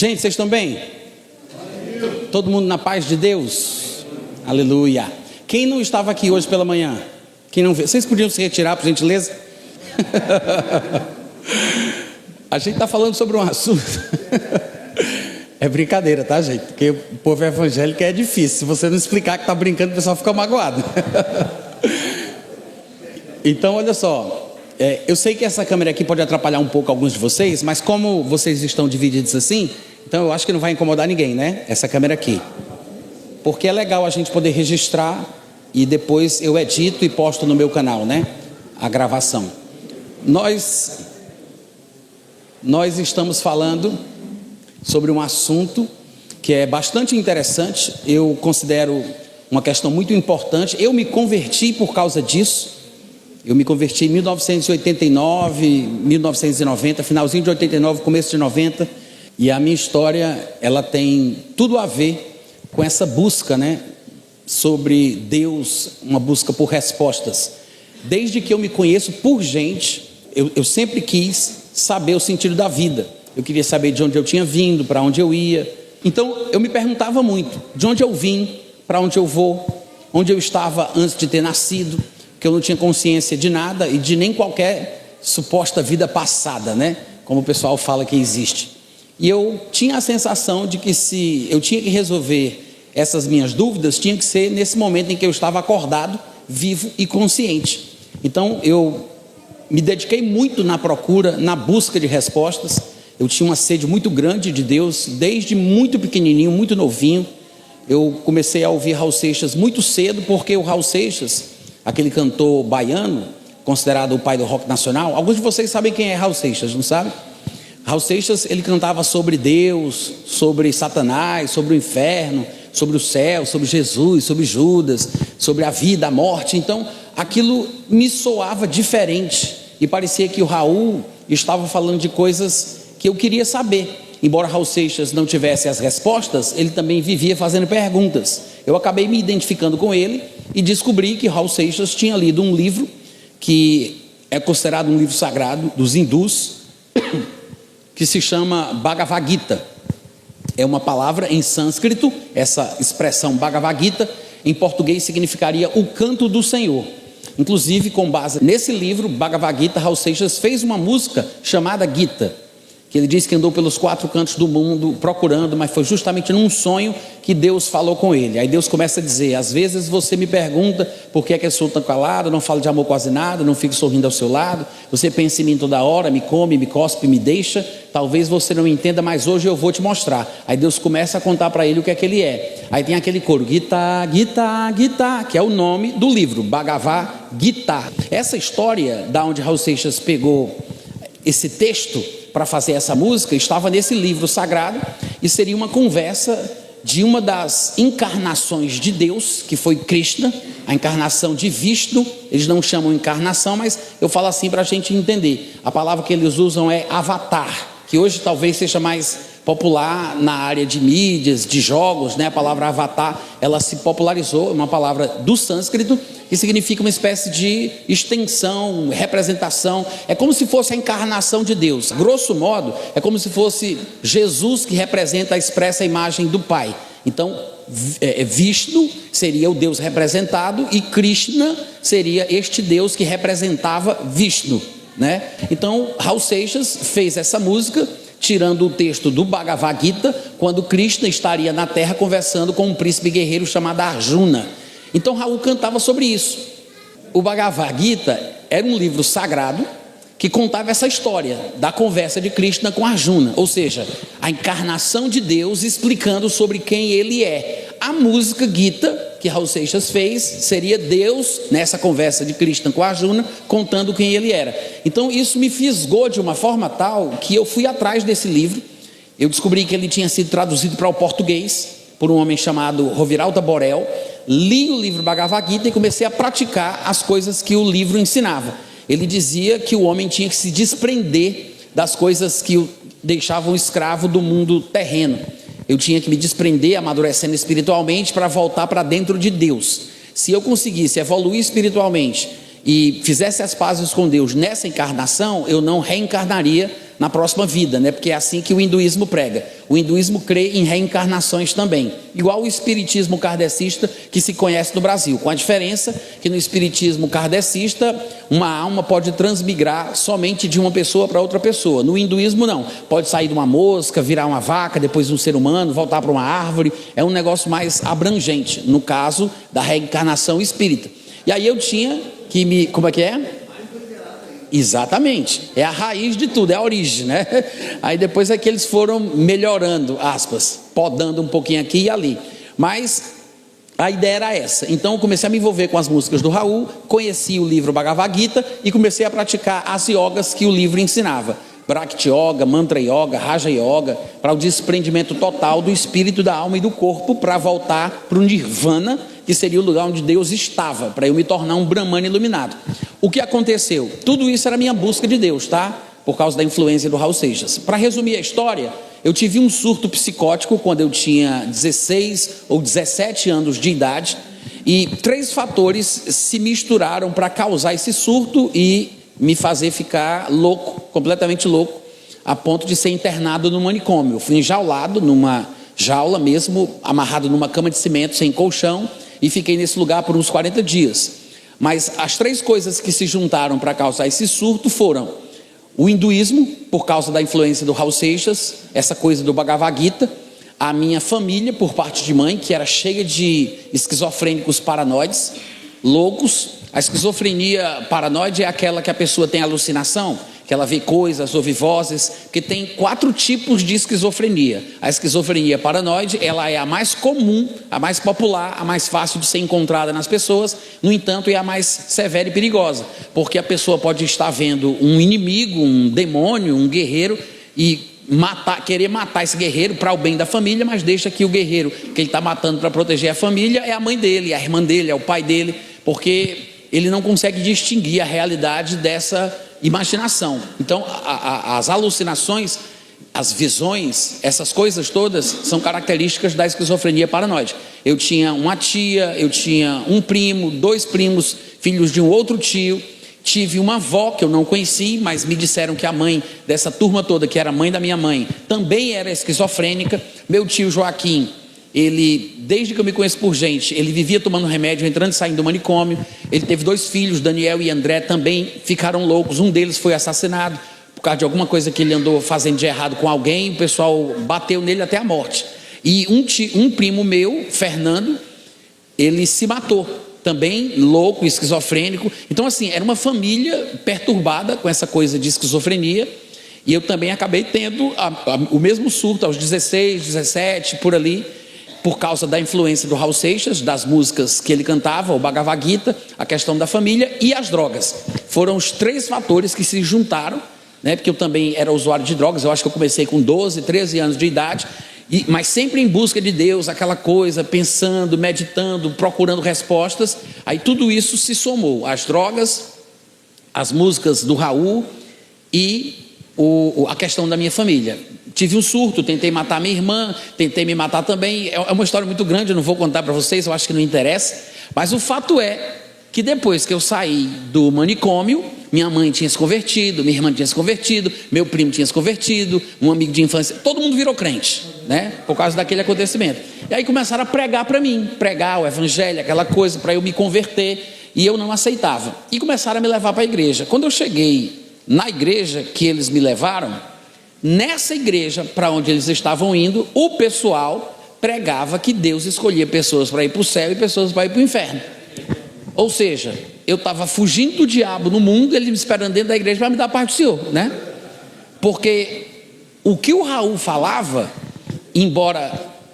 Gente, vocês estão bem? Todo mundo na paz de Deus? Aleluia. Quem não estava aqui hoje pela manhã? Quem não veio? Vocês podiam se retirar, por gentileza? A gente está falando sobre um assunto. É brincadeira, tá, gente? Porque o povo evangélico é difícil. Se você não explicar que está brincando, o pessoal fica magoado. Então, olha só. Eu sei que essa câmera aqui pode atrapalhar um pouco alguns de vocês, mas como vocês estão divididos assim, então eu acho que não vai incomodar ninguém, né? Essa câmera aqui. Porque é legal a gente poder registrar e depois eu edito e posto no meu canal, né? A gravação. Nós estamos falando sobre um assunto que é bastante interessante. Eu considero uma questão muito importante. Eu me converti por causa disso. Eu me converti em 1989, 1990, finalzinho de 89, começo de 90. E a minha história, ela tem tudo a ver com essa busca, né? Sobre Deus, uma busca por respostas. Desde que eu me conheço por gente, eu sempre quis saber o sentido da vida. Eu queria saber de onde eu tinha vindo, para onde eu ia. Então eu me perguntava muito, de onde eu vim, para onde eu vou, onde eu estava antes de ter nascido, porque eu não tinha consciência de nada e de nem qualquer suposta vida passada, né? Como o pessoal fala que existe. E eu tinha a sensação de que se eu tinha que resolver essas minhas dúvidas, tinha que ser nesse momento em que eu estava acordado, vivo e consciente. Então eu me dediquei muito na procura, na busca de respostas. Eu tinha uma sede muito grande de Deus, desde muito pequenininho, muito novinho. Eu comecei a ouvir Raul Seixas muito cedo, porque o Raul Seixas, aquele cantor baiano, considerado o pai do rock nacional, alguns de vocês sabem quem é Raul Seixas, não sabem? Raul Seixas, ele cantava sobre Deus, sobre Satanás, sobre o inferno, sobre o céu, sobre Jesus, sobre Judas, sobre a vida, a morte. Então aquilo me soava diferente e parecia que o Raul estava falando de coisas que eu queria saber. Embora Raul Seixas não tivesse as respostas, ele também vivia fazendo perguntas. Eu acabei me identificando com ele e descobri que Raul Seixas tinha lido um livro que é considerado um livro sagrado dos hindus, que se chama Bhagavad Gita. É uma palavra em sânscrito. Essa expressão Bhagavad Gita em português significaria o canto do Senhor. Inclusive, com base nesse livro Bhagavad Gita, Raul Seixas fez uma música chamada Gita, que ele diz que andou pelos 4 cantos do mundo procurando, mas foi justamente num sonho que Deus falou com ele. Aí Deus começa a dizer: às vezes você me pergunta por que é que eu sou tão calado, não falo de amor quase nada, não fico sorrindo ao seu lado, você pensa em mim toda hora, me come, me cospe, me deixa, talvez você não entenda, mas hoje eu vou te mostrar. Aí Deus começa a contar para ele o que é que ele é. Aí tem aquele coro, Gita, Gita, Gita, que é o nome do livro, Bhagavad Gita. Essa história da onde Raul Seixas pegou esse texto para fazer essa música estava nesse livro sagrado, e seria uma conversa de uma das encarnações de Deus, que foi Krishna, a encarnação de Vishnu. Eles não chamam encarnação, mas eu falo assim para a gente entender. A palavra que eles usam é avatar, que hoje talvez seja mais popular na área de mídias, de jogos, né? A palavra avatar, ela se popularizou, é uma palavra do sânscrito, que significa uma espécie de extensão, representação. É como se fosse a encarnação de Deus. Grosso modo, é como se fosse Jesus que representa a expressa imagem do Pai. Então, Vishnu seria o Deus representado e Krishna seria este Deus que representava Vishnu, né? Então, Raul Seixas fez essa música tirando o texto do Bhagavad Gita, quando Krishna estaria na terra conversando com um príncipe guerreiro chamado Arjuna. Então Raul cantava sobre isso. O Bhagavad Gita era um livro sagrado que contava essa história da conversa de Krishna com Arjuna, ou seja, a encarnação de Deus explicando sobre quem ele é. A música Gita que Raul Seixas fez seria Deus nessa conversa de Krishna com Arjuna contando quem ele era. Então isso me fisgou de uma forma tal que eu fui atrás desse livro. Eu descobri que ele tinha sido traduzido para o português por um homem chamado Roviralda Borel. Li o livro Bhagavad Gita e comecei a praticar as coisas que o livro ensinava. Ele dizia que o homem tinha que se desprender das coisas que o deixavam escravo do mundo terreno. Eu tinha que me desprender, amadurecendo espiritualmente, para voltar para dentro de Deus. Se eu conseguisse evoluir espiritualmente e fizesse as pazes com Deus nessa encarnação, eu não reencarnaria na próxima vida, né? Porque é assim que o hinduísmo prega. O hinduísmo crê em reencarnações também, igual o espiritismo kardecista que se conhece no Brasil, com a diferença que no espiritismo kardecista uma alma pode transmigrar somente de uma pessoa para outra pessoa. No hinduísmo não, pode sair de uma mosca, virar uma vaca, depois um ser humano, voltar para uma árvore. É um negócio mais abrangente, no caso da reencarnação espírita. E aí eu tinha que me... Como é que é? Exatamente, é a raiz de tudo, é a origem, né? Aí depois é que eles foram melhorando, aspas, podando um pouquinho aqui e ali, mas a ideia era essa. Então eu comecei a me envolver com as músicas do Raul, conheci o livro Bhagavad Gita e comecei a praticar as yogas que o livro ensinava: Bhakti Yoga, Mantra Yoga, Raja Yoga, para o desprendimento total do espírito, da alma e do corpo, para voltar para o Nirvana, que seria o lugar onde Deus estava, para eu me tornar um Brahmana iluminado. O que aconteceu? Tudo isso era minha busca de Deus, tá? Por causa da influência do Raul Seixas. Para resumir a história, eu tive um surto psicótico quando eu tinha 16 ou 17 anos de idade, e 3 fatores se misturaram para causar esse surto e me fazer ficar louco, completamente louco, a ponto de ser internado no manicômio. Eu fui enjaulado numa jaula mesmo, amarrado numa cama de cimento sem colchão, e fiquei nesse lugar por uns 40 dias. Mas as 3 coisas que se juntaram para causar esse surto foram o hinduísmo, por causa da influência do Raul Seixas, essa coisa do Bhagavad Gita, a minha família, por parte de mãe, que era cheia de esquizofrênicos paranoides, loucos. A esquizofrenia paranoide é aquela que a pessoa tem alucinação, que ela vê coisas, ouve vozes, porque tem 4 tipos de esquizofrenia. A esquizofrenia paranoide, ela é a mais comum, a mais popular, a mais fácil de ser encontrada nas pessoas, no entanto é a mais severa e perigosa, porque a pessoa pode estar vendo um inimigo, um demônio, um guerreiro, e querer matar esse guerreiro para o bem da família, mas deixa que o guerreiro que ele está matando para proteger a família é a mãe dele, é a irmã dele, é o pai dele, porque ele não consegue distinguir a realidade dessa imaginação. Então as alucinações, as visões, essas coisas todas são características da esquizofrenia paranoide. Eu tinha uma tia, eu tinha um primo, 2 primos, filhos de um outro tio. Tive uma avó que eu não conheci, mas me disseram que a mãe dessa turma toda, que era a mãe da minha mãe, também era esquizofrênica. Meu tio Joaquim, ele, desde que eu me conheço por gente, ele vivia tomando remédio, entrando e saindo do manicômio. Ele teve 2 filhos, Daniel e André, também ficaram loucos. Um deles foi assassinado por causa de alguma coisa que ele andou fazendo de errado com alguém. O pessoal bateu nele até a morte. E um primo meu, Fernando, ele se matou, também louco, esquizofrênico. Então assim, era uma família perturbada com essa coisa de esquizofrenia. E eu também acabei tendo o mesmo surto aos 16, 17, por ali, por causa da influência do Raul Seixas, das músicas que ele cantava, o Bhagavad Gita, a questão da família e as drogas. Foram os 3 fatores que se juntaram, né? Porque eu também era usuário de drogas. Eu acho que eu comecei com 12, 13 anos de idade, mas sempre em busca de Deus, aquela coisa, pensando, meditando, procurando respostas. Aí tudo isso se somou, as drogas, as músicas do Raul e a questão da minha família. Tive um surto, tentei matar minha irmã, tentei me matar também. É uma história muito grande, eu não vou contar para vocês, eu acho que não interessa. Mas o fato é que depois que eu saí do manicômio, minha mãe tinha se convertido, minha irmã tinha se convertido, meu primo tinha se convertido, um amigo de infância, todo mundo virou crente, né? Por causa daquele acontecimento. E aí começaram a pregar para mim, pregar o evangelho, aquela coisa para eu me converter, e eu não aceitava. E começaram a me levar para a igreja. Quando eu cheguei na igreja que eles me levaram, nessa igreja para onde eles estavam indo, o pessoal pregava que Deus escolhia pessoas para ir para o céu e pessoas para ir para o inferno. Ou seja, eu estava fugindo do diabo no mundo, ele me esperando dentro da igreja para me dar a paz do Senhor, né? Porque o que o Raul falava, embora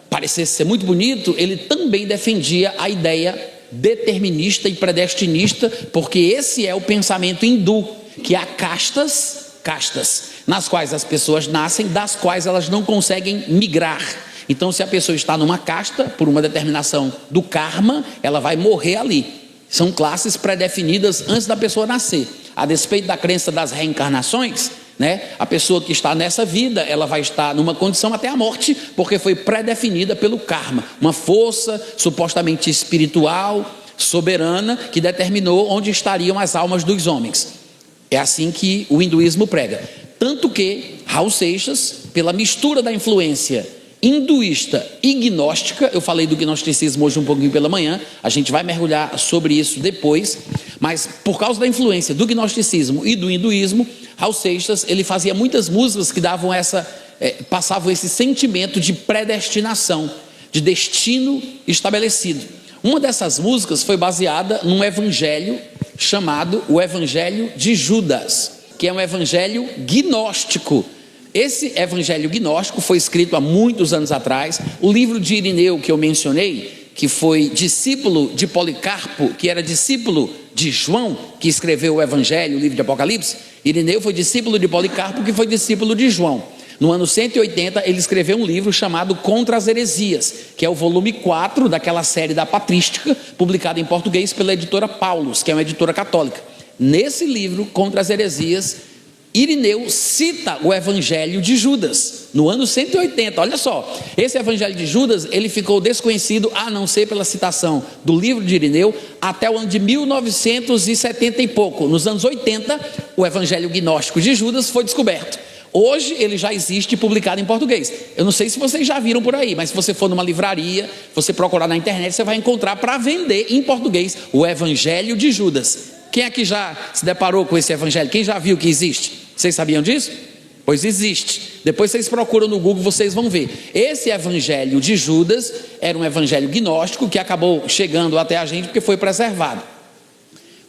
parecesse ser muito bonito, ele também defendia a ideia determinista e predestinista, porque esse é o pensamento hindu, que há castas, nas quais as pessoas nascem, das quais elas não conseguem migrar. Então, se a pessoa está numa casta, por uma determinação do karma, ela vai morrer ali. São classes pré-definidas antes da pessoa nascer. A despeito da crença das reencarnações, né? A pessoa que está nessa vida, ela vai estar numa condição até a morte, porque foi pré-definida pelo karma, uma força supostamente espiritual, soberana, que determinou onde estariam as almas dos homens. É assim que o hinduísmo prega. Tanto que Raul Seixas, pela mistura da influência hinduísta e gnóstica, eu falei do gnosticismo hoje um pouquinho pela manhã, a gente vai mergulhar sobre isso depois, mas por causa da influência do gnosticismo e do hinduísmo, Raul Seixas, ele fazia muitas músicas que davam passavam esse sentimento de predestinação, de destino estabelecido. Uma dessas músicas foi baseada num evangelho chamado o Evangelho de Judas, que é um evangelho gnóstico. Esse evangelho gnóstico foi escrito há muitos anos atrás. O livro de Irineu, que eu mencionei, que foi discípulo de Policarpo, que era discípulo de João, que escreveu o evangelho, o livro de Apocalipse. Irineu foi discípulo de Policarpo, que foi discípulo de João. No ano 180, ele escreveu um livro chamado Contra as Heresias, que é o volume 4 daquela série da Patrística, publicada em português pela editora Paulus, que é uma editora católica. Nesse livro, Contra as Heresias, Irineu cita o Evangelho de Judas, no ano 180, olha só, esse Evangelho de Judas, ele ficou desconhecido, a não ser pela citação do livro de Irineu, até o ano de 1970 e pouco. Nos anos 80, o Evangelho gnóstico de Judas foi descoberto. Hoje ele já existe publicado em português. Eu não sei se vocês já viram por aí, mas se você for numa livraria, você procurar na internet, você vai encontrar para vender em português o Evangelho de Judas. Quem aqui já se deparou com esse evangelho? Quem já viu que existe? Vocês sabiam disso? Pois existe. Depois vocês procuram no Google, vocês vão ver. Esse evangelho de Judas era um evangelho gnóstico que acabou chegando até a gente porque foi preservado.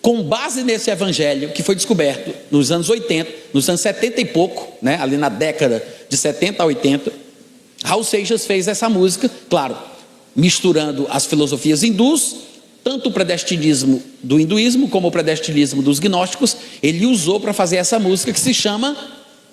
Com base nesse evangelho que foi descoberto nos anos 80, nos anos 70 e pouco, né, ali na década de 70 a 80, Raul Seixas fez essa música, claro, misturando as filosofias hindus, tanto o predestinismo do hinduísmo como o predestinismo dos gnósticos, ele usou para fazer essa música que se chama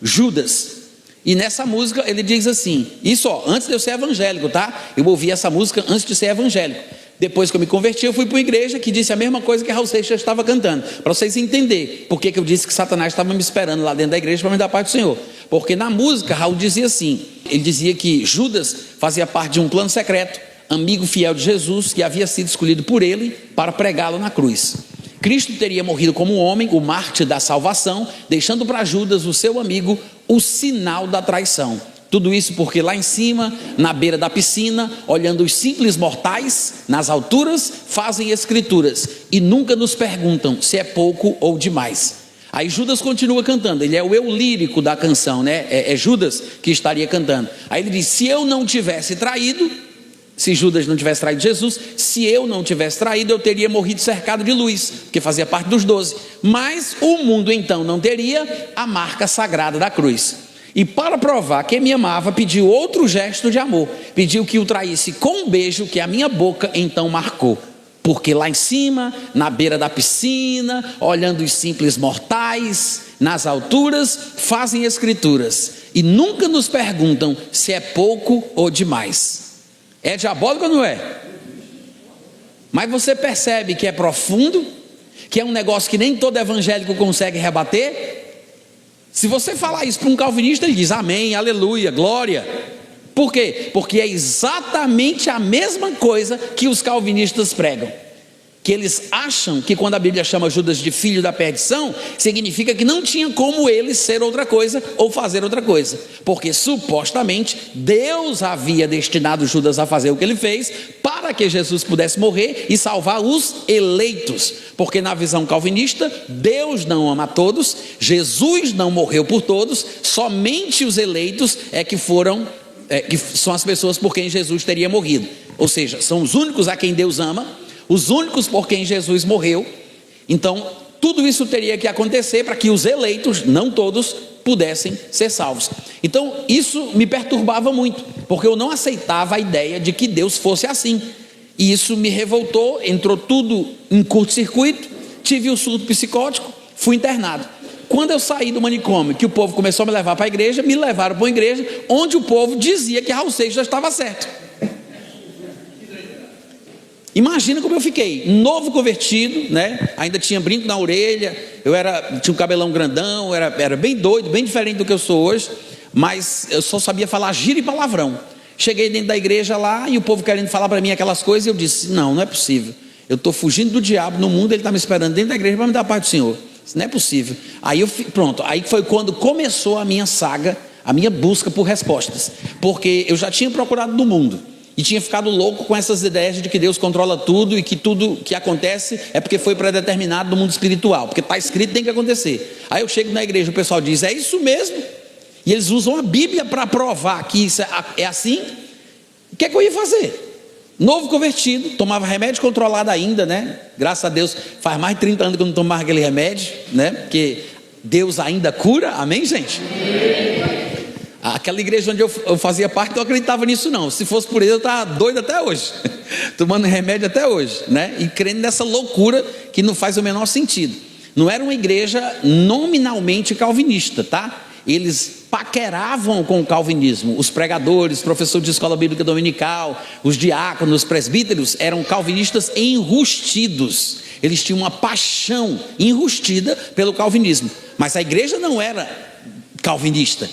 Judas. E nessa música ele diz assim, isso antes de eu ser evangélico, tá? Eu ouvi essa música antes de ser evangélico. Depois que eu me converti, eu fui para uma igreja que disse a mesma coisa que Raul Seixas estava cantando, para vocês entenderem por que eu disse que Satanás estava me esperando lá dentro da igreja para me dar paz do Senhor. Porque na música Raul dizia assim, ele dizia que Judas fazia parte de um plano secreto, amigo fiel de Jesus, que havia sido escolhido por ele para pregá-lo na cruz. Cristo teria morrido como um homem, o mártir da salvação, deixando para Judas, o seu amigo, o sinal da traição. Tudo isso porque lá em cima, na beira da piscina, olhando os simples mortais, nas alturas, fazem escrituras e nunca nos perguntam se é pouco ou demais. Aí Judas continua cantando, ele é o eu lírico da canção, né? É Judas que estaria cantando. Aí ele diz, se eu não tivesse traído, se Judas não tivesse traído Jesus, se eu não tivesse traído, eu teria morrido cercado de luz, porque fazia parte dos 12. Mas o mundo então não teria a marca sagrada da cruz. E para provar que me amava, pediu outro gesto de amor. Pediu que o traísse com um beijo que a minha boca então marcou. Porque lá em cima, na beira da piscina, olhando os simples mortais, nas alturas, fazem escrituras. E nunca nos perguntam se é pouco ou demais. É diabólico ou não é? Mas você percebe que é profundo, que é um negócio que nem todo evangélico consegue rebater. Se você falar isso para um calvinista, ele diz amém, aleluia, glória. Por quê? Porque é exatamente a mesma coisa que os calvinistas pregam. Que eles acham que quando a Bíblia chama Judas de filho da perdição, significa que não tinha como ele ser outra coisa ou fazer outra coisa. Porque supostamente Deus havia destinado Judas a fazer o que ele fez para que Jesus pudesse morrer e salvar os eleitos. Porque na visão calvinista, Deus não ama a todos, Jesus não morreu por todos, somente os eleitos que são as pessoas por quem Jesus teria morrido. Ou seja, são os únicos a quem Deus ama, os únicos por quem Jesus morreu. Então tudo isso teria que acontecer para que os eleitos, não todos, pudessem ser salvos. Então isso me perturbava muito, porque eu não aceitava a ideia de que Deus fosse assim, e isso me revoltou. Entrou tudo em curto-circuito, tive um surto psicótico, fui internado. Quando eu saí do manicômio, que o povo começou a me levar para a igreja, me levaram para uma igreja onde o povo dizia que Raul Seixas já estava certo. Imagina como eu fiquei, novo convertido, né? Ainda tinha brinco na orelha, tinha um cabelão grandão, era bem doido, bem diferente do que eu sou hoje, mas eu só sabia falar gíria e palavrão. Cheguei dentro da igreja lá e o povo querendo falar para mim aquelas coisas, e eu disse, não é possível, eu estou fugindo do diabo no mundo, ele está me esperando dentro da igreja para me dar a paz do Senhor. Isso não é possível. Aí pronto, aí foi quando começou a minha saga, a minha busca por respostas. Porque eu já tinha procurado no mundo e tinha ficado louco com essas ideias de que Deus controla tudo e que tudo que acontece é porque foi predeterminado no mundo espiritual, porque está escrito, tem que acontecer. Aí eu chego na igreja, o pessoal diz, é isso mesmo? E eles usam a Bíblia para provar que isso é assim. O que é que eu ia fazer? Novo convertido, tomava remédio controlado ainda, né? Graças a Deus, faz mais de 30 anos que eu não tomo mais aquele remédio, né? Porque Deus ainda cura, amém, gente? Aquela igreja onde eu fazia parte, não acreditava nisso não. Se fosse por isso, eu estava doido até hoje, tomando remédio até hoje, né? E crendo nessa loucura que não faz o menor sentido. Não era uma igreja nominalmente calvinista, tá? Eles paqueravam com o calvinismo. Os pregadores, professores de escola bíblica dominical, os diáconos, os presbíteros eram calvinistas enrustidos. Eles tinham uma paixão enrustida pelo calvinismo. Mas a igreja não era calvinista.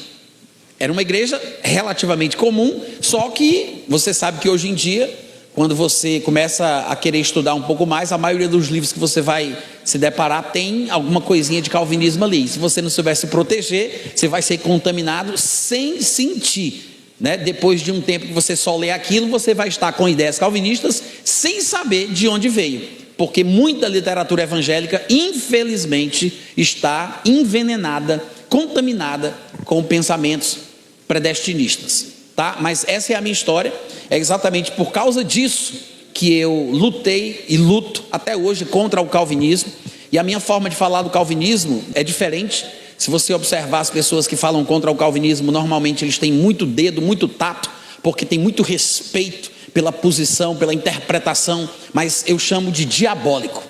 Era uma igreja relativamente comum, só que você sabe que hoje em dia, quando você começa a querer estudar um pouco mais, a maioria dos livros que você vai se deparar tem alguma coisinha de calvinismo ali. Se você não souber se proteger, você vai ser contaminado sem sentir, né? Depois de um tempo que você só lê aquilo, você vai estar com ideias calvinistas sem saber de onde veio, porque muita literatura evangélica, infelizmente, está envenenada, contaminada com pensamentos predestinistas, tá? Mas essa é a minha história. É exatamente por causa disso que eu lutei e luto até hoje contra o calvinismo. E a minha forma de falar do calvinismo é diferente. Se você observar as pessoas que falam contra o calvinismo, normalmente eles têm muito dedo, muito tato, porque tem muito respeito pela posição, pela interpretação, mas eu chamo de diabólico.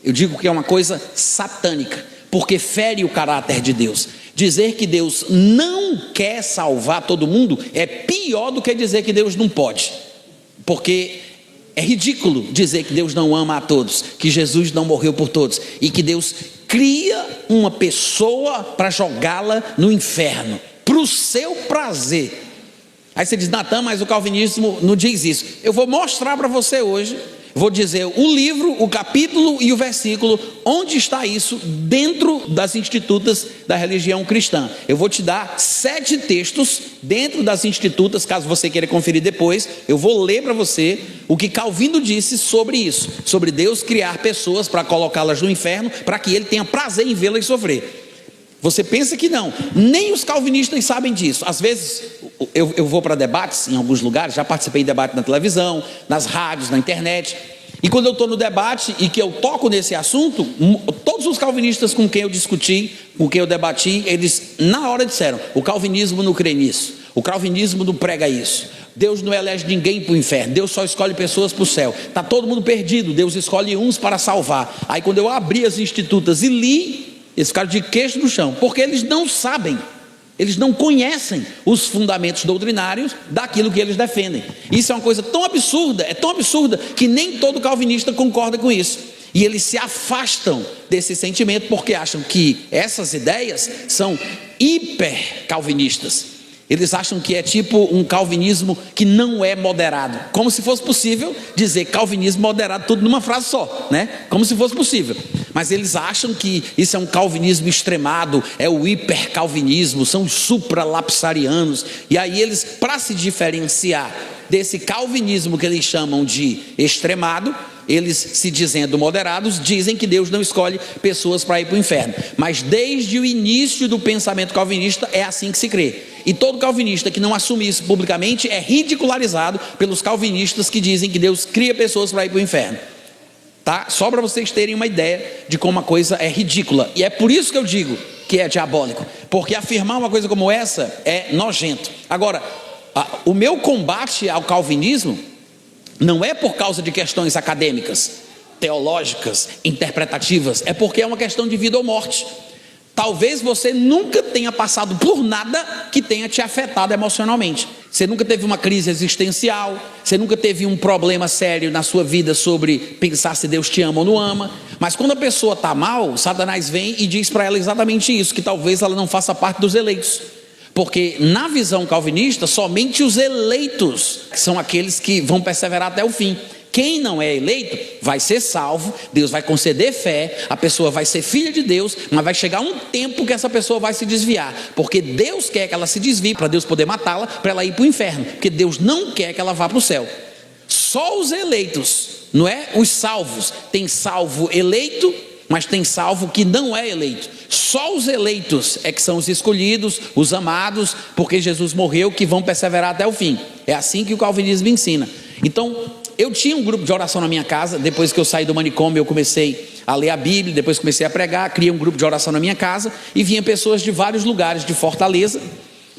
Eu digo que é uma coisa satânica, porque fere o caráter de Deus. Dizer que Deus não quer salvar todo mundo é pior do que dizer que Deus não pode, porque é ridículo dizer que Deus não ama a todos, que Jesus não morreu por todos e que Deus cria uma pessoa para jogá-la no inferno, para o seu prazer. Aí você diz, Natan, mas o calvinismo não diz isso. Eu vou mostrar para você hoje. Vou dizer o livro, o capítulo e o versículo, onde está isso dentro das institutas da religião cristã. Eu vou te dar 7 textos dentro das institutas, caso você queira conferir depois. Eu vou ler para você o que Calvino disse sobre isso, sobre Deus criar pessoas para colocá-las no inferno, para que ele tenha prazer em vê-las sofrer. Você pensa que não, nem os calvinistas sabem disso. Às vezes eu vou para debates em alguns lugares, já participei de debate na televisão, nas rádios, na internet, e quando eu estou no debate e que eu toco nesse assunto, todos os calvinistas com quem eu discuti, com quem eu debati, eles na hora disseram, o calvinismo não crê nisso, o calvinismo não prega isso, Deus não elege ninguém para o inferno, Deus só escolhe pessoas para o céu, está todo mundo perdido, Deus escolhe uns para salvar. Aí quando eu abri as institutas e li, eles ficaram de queixo no chão, porque eles não sabem, eles não conhecem os fundamentos doutrinários daquilo que eles defendem. Isso é uma coisa tão absurda, é tão absurda, que nem todo calvinista concorda com isso. E eles se afastam desse sentimento porque acham que essas ideias são hiper calvinistas. Eles acham que é tipo um calvinismo que não é moderado, como se fosse possível dizer calvinismo moderado tudo numa frase só, né? Como se fosse possível. Mas eles acham que isso é um calvinismo extremado, é o hipercalvinismo, são os supralapsarianos. E aí eles, para se diferenciar desse calvinismo que eles chamam de extremado, eles, se dizendo moderados, dizem que Deus não escolhe pessoas para ir para o inferno. Mas desde o início do pensamento calvinista é assim que se crê. E todo calvinista que não assume isso publicamente é ridicularizado pelos calvinistas que dizem que Deus cria pessoas para ir para o inferno. Tá? Só para vocês terem uma ideia de como a coisa é ridícula. E é por isso que eu digo que é diabólico, porque afirmar uma coisa como essa é nojento. Agora, o meu combate ao calvinismo não é por causa de questões acadêmicas, teológicas, interpretativas, é porque é uma questão de vida ou morte. Talvez você nunca tenha passado por nada que tenha te afetado emocionalmente. Você nunca teve uma crise existencial, você nunca teve um problema sério na sua vida sobre pensar se Deus te ama ou não ama. Mas quando a pessoa está mal, Satanás vem e diz para ela exatamente isso, que talvez ela não faça parte dos eleitos. Porque na visão calvinista, somente os eleitos são aqueles que vão perseverar até o fim. Quem não é eleito vai ser salvo, Deus vai conceder fé, a pessoa vai ser filha de Deus, mas vai chegar um tempo que essa pessoa vai se desviar, porque Deus quer que ela se desvie para Deus poder matá-la, para ela ir para o inferno, porque Deus não quer que ela vá para o céu. Só os eleitos, não é os salvos. Tem salvo eleito, mas tem salvo que não é eleito. Só os eleitos é que são os escolhidos, os amados, porque Jesus morreu, que vão perseverar até o fim. É assim que o calvinismo ensina. Então, eu tinha um grupo de oração na minha casa. Depois que eu saí do manicômio, eu comecei a ler a Bíblia, depois comecei a pregar, criei um grupo de oração na minha casa, e vinha pessoas de vários lugares de Fortaleza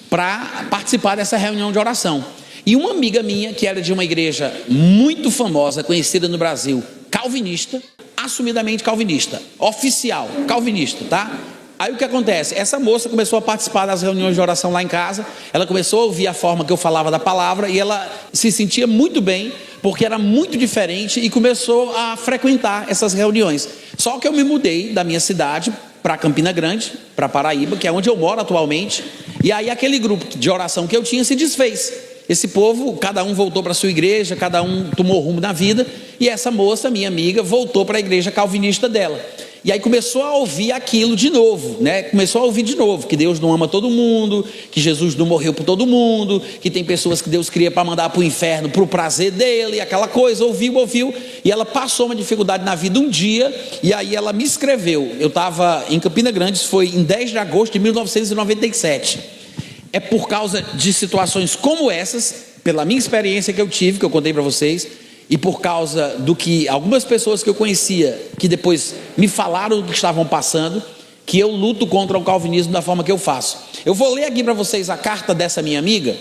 para participar dessa reunião de oração. E uma amiga minha, que era de uma igreja muito famosa, conhecida no Brasil, calvinista, assumidamente calvinista, oficial, calvinista, tá? Aí o que acontece? Essa moça começou a participar das reuniões de oração lá em casa, ela começou a ouvir a forma que eu falava da palavra, e ela se sentia muito bem, porque era muito diferente, e começou a frequentar essas reuniões. Só que eu me mudei da minha cidade para Campina Grande, para Paraíba, que é onde eu moro atualmente, e aí aquele grupo de oração que eu tinha se desfez. Esse povo, cada um voltou para a sua igreja, cada um tomou rumo na vida, e essa moça, minha amiga, voltou para a igreja calvinista dela. E aí começou a ouvir aquilo de novo, né? Começou a ouvir de novo, que Deus não ama todo mundo, que Jesus não morreu por todo mundo, que tem pessoas que Deus cria para mandar para o inferno, para o prazer dele, aquela coisa, ouviu, e ela passou uma dificuldade na vida um dia, e aí ela me escreveu. Eu estava em Campina Grande, foi em 10 de agosto de 1997. É por causa de situações como essas, pela minha experiência que eu tive, que eu contei para vocês, e por causa do que algumas pessoas que eu conhecia, que depois me falaram do que estavam passando, que eu luto contra o calvinismo da forma que eu faço. Eu vou ler aqui para vocês a carta dessa minha amiga,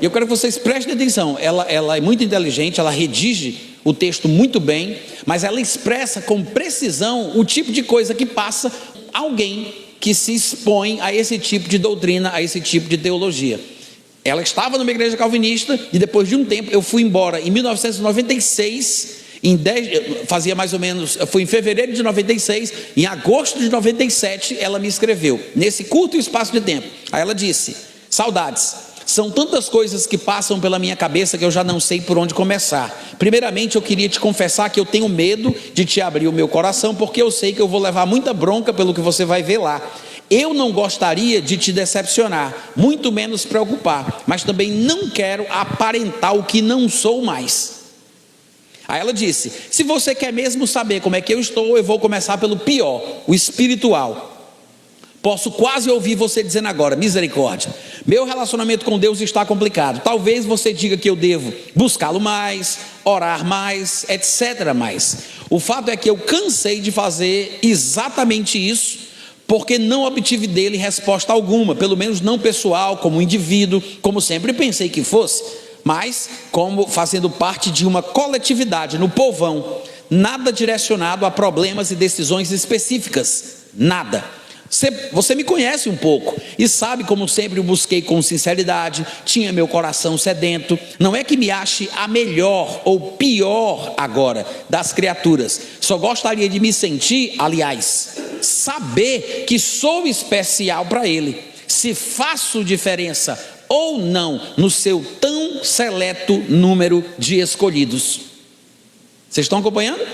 e eu quero que vocês prestem atenção. Ela é muito inteligente, ela redige o texto muito bem, mas ela expressa com precisão o tipo de coisa que passa alguém que se expõe a esse tipo de doutrina, a esse tipo de teologia. Ela estava numa igreja calvinista, e depois de um tempo eu fui embora em 1996, fazia mais ou menos, foi em fevereiro de 96, em agosto de 97 ela me escreveu, nesse curto espaço de tempo. Aí ela disse: saudades, são tantas coisas que passam pela minha cabeça que eu já não sei por onde começar. Primeiramente eu queria te confessar que eu tenho medo de te abrir o meu coração, porque eu sei que eu vou levar muita bronca pelo que você vai ver lá. Eu não gostaria de te decepcionar, muito menos preocupar, mas também não quero aparentar o que não sou mais. Aí ela disse: se você quer mesmo saber como é que eu estou, eu vou começar pelo pior, o espiritual. Posso quase ouvir você dizendo agora: misericórdia, meu relacionamento com Deus está complicado. Talvez você diga que eu devo buscá-lo mais, orar mais, etc. mais. O fato é que eu cansei de fazer exatamente isso, porque não obtive dele resposta alguma, pelo menos não pessoal, como indivíduo, como sempre pensei que fosse, mas como fazendo parte de uma coletividade, no povão. Nada direcionado a problemas e decisões específicas, nada. Você me conhece um pouco e sabe como sempre eu busquei com sinceridade, tinha meu coração sedento. Não é que me ache a melhor ou pior agora das criaturas, só gostaria de me sentir, aliás, saber que sou especial para Ele, se faço diferença ou não no seu tão seleto número de escolhidos. Vocês estão acompanhando?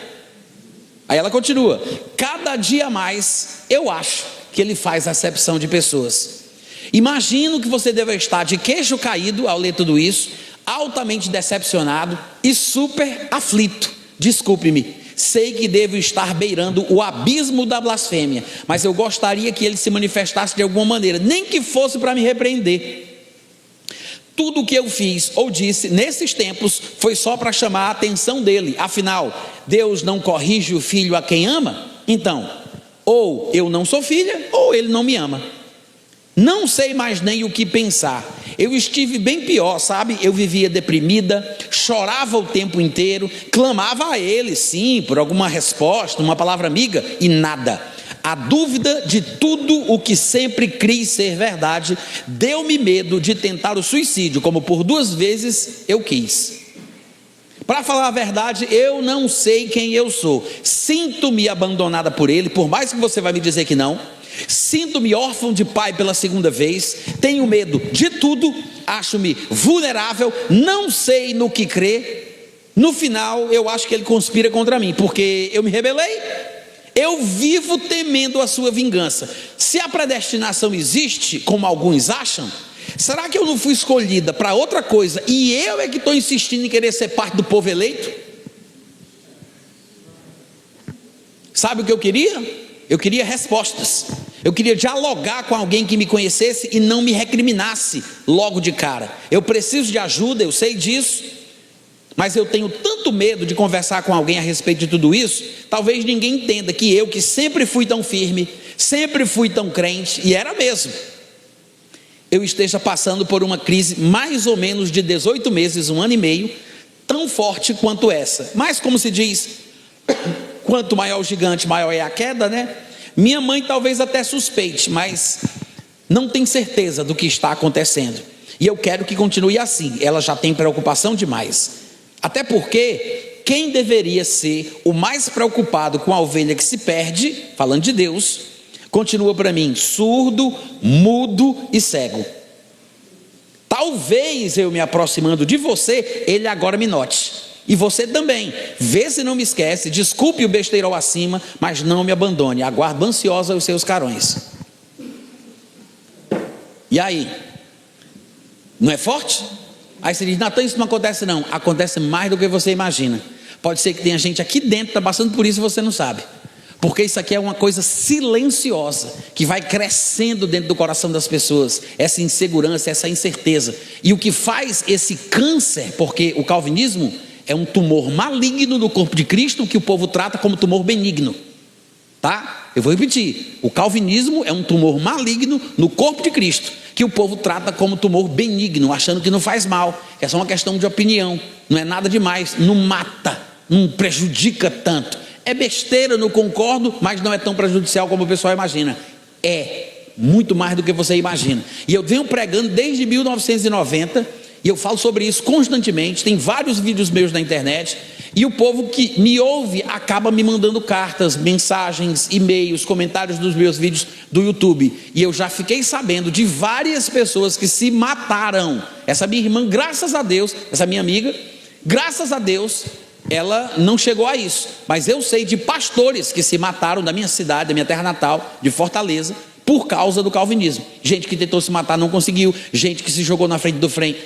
Aí ela continua: cada dia mais eu acho que Ele faz acepção de pessoas. Imagino que você deve estar de queixo caído ao ler tudo isso, altamente decepcionado e super aflito. Desculpe-me, sei que devo estar beirando o abismo da blasfêmia, mas eu gostaria que Ele se manifestasse de alguma maneira, nem que fosse para me repreender. Tudo o que eu fiz ou disse nesses tempos foi só para chamar a atenção dele. Afinal, Deus não corrige o filho a quem ama? Então, ou eu não sou filha, ou Ele não me ama. Não sei mais nem o que pensar. Eu estive bem pior, sabe? Eu vivia deprimida, chorava o tempo inteiro, clamava a Ele, sim, por alguma resposta, uma palavra amiga, e nada. A dúvida de tudo o que sempre criei ser verdade deu-me medo de tentar o suicídio, como por 2 vezes eu quis. Para falar a verdade, eu não sei quem eu sou. Sinto-me abandonada por Ele, por mais que você vai me dizer que não. Sinto-me órfão de pai pela 2ª vez. Tenho medo de tudo. Acho-me vulnerável. Não sei no que crer. no final eu acho que ele conspira contra mim, porque eu me rebelei, eu vivo temendo a sua vingança. Se a predestinação existe, como alguns acham, será que eu não fui escolhida para outra coisa e eu é que estou insistindo em querer ser parte do povo eleito? Sabe o que eu queria? Eu queria respostas. Eu queria dialogar com alguém que me conhecesse e não me recriminasse logo de cara. Eu preciso de ajuda, eu sei disso, mas eu tenho tanto medo de conversar com alguém a respeito de tudo isso. Talvez ninguém entenda que eu, que sempre fui tão firme, sempre fui tão crente, e era mesmo, eu esteja passando por uma crise mais ou menos de 18 meses, 1 ano e meio, tão forte quanto essa. Mas como se diz, quanto maior o gigante, maior é a queda, né? Minha mãe talvez até suspeite, mas não tem certeza do que está acontecendo. E eu quero que continue assim. Ela já tem preocupação demais. Até porque quem deveria ser o mais preocupado com a ovelha que se perde, falando de Deus, continua para mim surdo, mudo e cego. Talvez eu me aproximando de você, ele agora me note. E você também, vê se não me esquece, desculpe o besteirol acima, mas não me abandone, aguardo ansiosa os seus carões. E aí? Não é forte? Aí você diz, Natan, isso não acontece não. Acontece mais do que você imagina. Pode ser que tenha gente aqui dentro que está passando por isso e você não sabe. Porque isso aqui é uma coisa silenciosa, que vai crescendo dentro do coração das pessoas, essa insegurança, essa incerteza. E o que faz esse câncer, porque o calvinismo é um tumor maligno no corpo de Cristo, que o povo trata como tumor benigno, tá? Eu vou repetir, o calvinismo é um tumor maligno no corpo de Cristo, que o povo trata como tumor benigno, achando que não faz mal, que é só uma questão de opinião, não é nada demais, não mata, não prejudica tanto, é besteira, não concordo, mas não é tão prejudicial como o pessoal imagina. É muito mais do que você imagina. E eu venho pregando desde 1990, e eu falo sobre isso constantemente, tem vários vídeos meus na internet, e o povo que me ouve acaba me mandando cartas, mensagens, e-mails, comentários dos meus vídeos do YouTube, e eu já fiquei sabendo de várias pessoas que se mataram. Essa minha irmã, graças a Deus, essa minha amiga, graças a Deus, ela não chegou a isso, mas eu sei de pastores que se mataram da minha cidade, da minha terra natal, de Fortaleza, por causa do calvinismo. Gente que tentou se matar, não conseguiu. Gente que se jogou na frente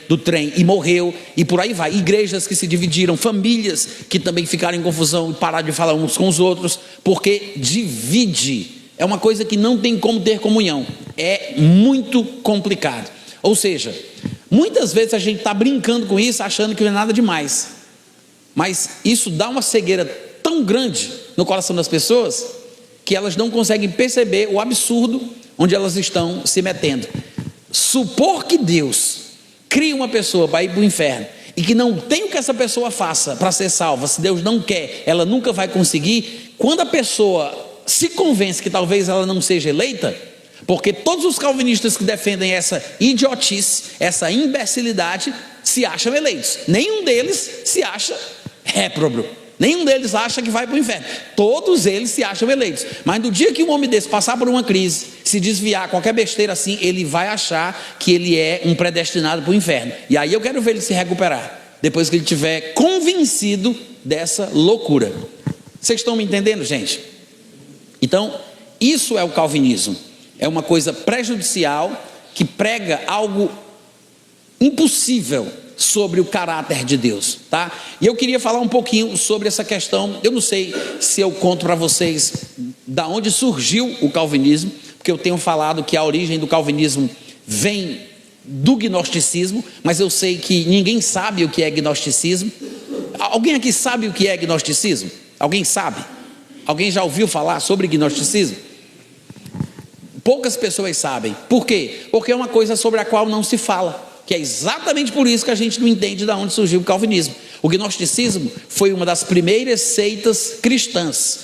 do trem e morreu. E por aí vai. Igrejas que se dividiram. Famílias que também ficaram em confusão e pararam de falar uns com os outros. Porque divide. É uma coisa que não tem como ter comunhão. É muito complicado. Ou seja, muitas vezes a gente está brincando com isso, achando que não é nada demais. Mas isso dá uma cegueira tão grande no coração das pessoas, que elas não conseguem perceber o absurdo onde elas estão se metendo. Supor que Deus cria uma pessoa para ir para o inferno e que não tem o que essa pessoa faça para ser salva, se Deus não quer, ela nunca vai conseguir. Quando a pessoa se convence que talvez ela não seja eleita, porque todos os calvinistas que defendem essa idiotice, essa imbecilidade, se acham eleitos. Nenhum deles se acha réprobo. Nenhum deles acha que vai para o inferno. Todos eles se acham eleitos. Mas no dia que um homem desse passar por uma crise, se desviar, qualquer besteira assim, ele vai achar que ele é um predestinado para o inferno. E aí eu quero ver ele se recuperar, depois que ele estiver convencido dessa loucura. Vocês estão me entendendo, gente? Então, isso é o calvinismo. É uma coisa prejudicial que prega algo impossível sobre o caráter de Deus, tá? E eu queria falar um pouquinho sobre essa questão. Eu não sei se eu conto para vocês da onde surgiu o calvinismo, porque eu tenho falado que a origem do calvinismo vem do gnosticismo, mas eu sei que ninguém sabe o que é gnosticismo. Alguém aqui sabe o que é gnosticismo? Alguém sabe? Alguém já ouviu falar sobre gnosticismo? Poucas pessoas sabem. Por quê? Porque é uma coisa sobre a qual não se fala, que é exatamente por isso que a gente não entende de onde surgiu o calvinismo. O gnosticismo foi uma das primeiras seitas cristãs,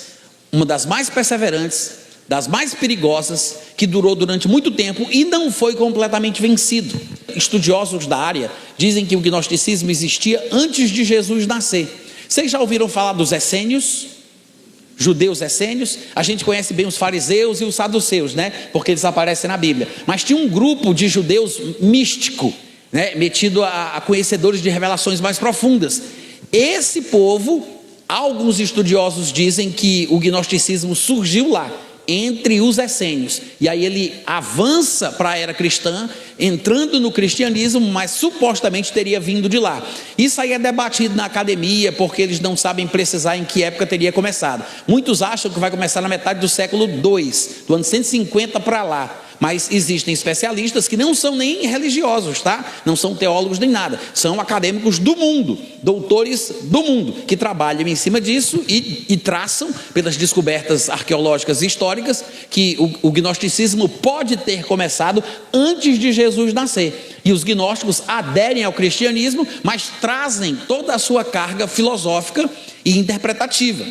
uma das mais perseverantes, das mais perigosas, que durou durante muito tempo e não foi completamente vencido. Estudiosos da área dizem que o gnosticismo existia antes de Jesus nascer. Vocês já ouviram falar dos essênios? Judeus essênios? A gente conhece bem os fariseus e os saduceus, né? Porque eles aparecem na Bíblia. Mas tinha um grupo de judeus místico, né, metido a conhecedores de revelações mais profundas. Esse povo, alguns estudiosos dizem que o gnosticismo surgiu lá, entre os essênios, e aí ele avança para a era cristã, entrando no cristianismo, mas supostamente teria vindo de lá. Isso aí é debatido na academia, porque eles não sabem precisar em que época teria começado. Muitos acham que vai começar na metade do século II, do ano 150 para lá. Mas existem especialistas que não são nem religiosos, tá? Não são teólogos nem nada, são acadêmicos do mundo, doutores do mundo, que trabalham em cima disso e traçam, pelas descobertas arqueológicas e históricas, que o gnosticismo pode ter começado antes de Jesus nascer. E os gnósticos aderem ao cristianismo, mas trazem toda a sua carga filosófica e interpretativa.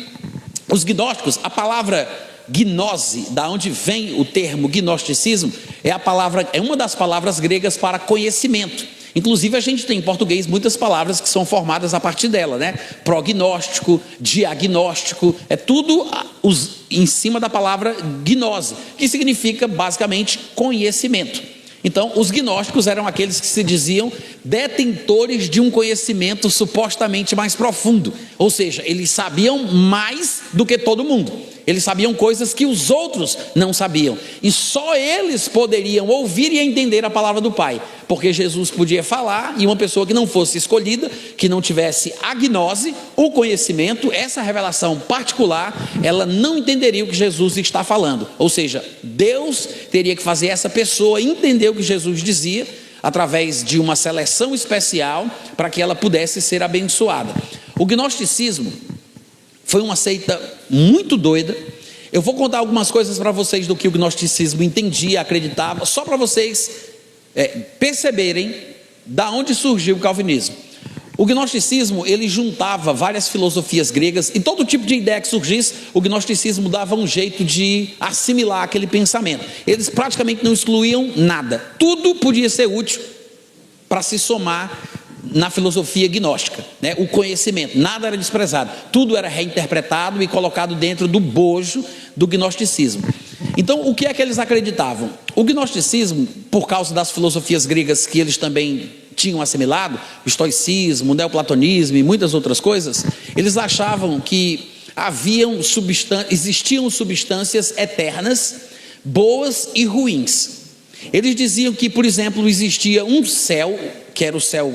Os gnósticos, a palavra gnose, da onde vem o termo gnosticismo, é uma das palavras gregas para conhecimento. Inclusive a gente tem em português muitas palavras que são formadas a partir dela, né? Prognóstico, diagnóstico, é tudo em cima da palavra gnose, que significa basicamente conhecimento. Então, os gnósticos eram aqueles que se diziam detentores de um conhecimento supostamente mais profundo, ou seja, eles sabiam mais do que todo mundo. Eles sabiam coisas que os outros não sabiam, e só eles poderiam ouvir e entender a palavra do Pai, porque Jesus podia falar, e uma pessoa que não fosse escolhida, que não tivesse a gnose, o conhecimento, essa revelação particular, ela não entenderia o que Jesus está falando. Ou seja, Deus teria que fazer essa pessoa entender o que Jesus dizia, através de uma seleção especial, para que ela pudesse ser abençoada. O gnosticismo foi uma seita muito doida. Eu vou contar algumas coisas para vocês do que o gnosticismo entendia, acreditava, só para vocês perceberem da onde surgiu o calvinismo. O gnosticismo, ele juntava várias filosofias gregas, e todo tipo de ideia que surgisse, o gnosticismo dava um jeito de assimilar aquele pensamento. Eles praticamente não excluíam nada, tudo podia ser útil para se somar na filosofia gnóstica, né? O conhecimento, nada era desprezado, tudo era reinterpretado e colocado dentro do bojo do gnosticismo. Então, o que é que eles acreditavam? O gnosticismo, por causa das filosofias gregas que eles também tinham assimilado, o estoicismo, o neoplatonismo e muitas outras coisas, eles achavam que existiam substâncias eternas, boas e ruins. Eles diziam que, por exemplo, existia um céu, que era o céu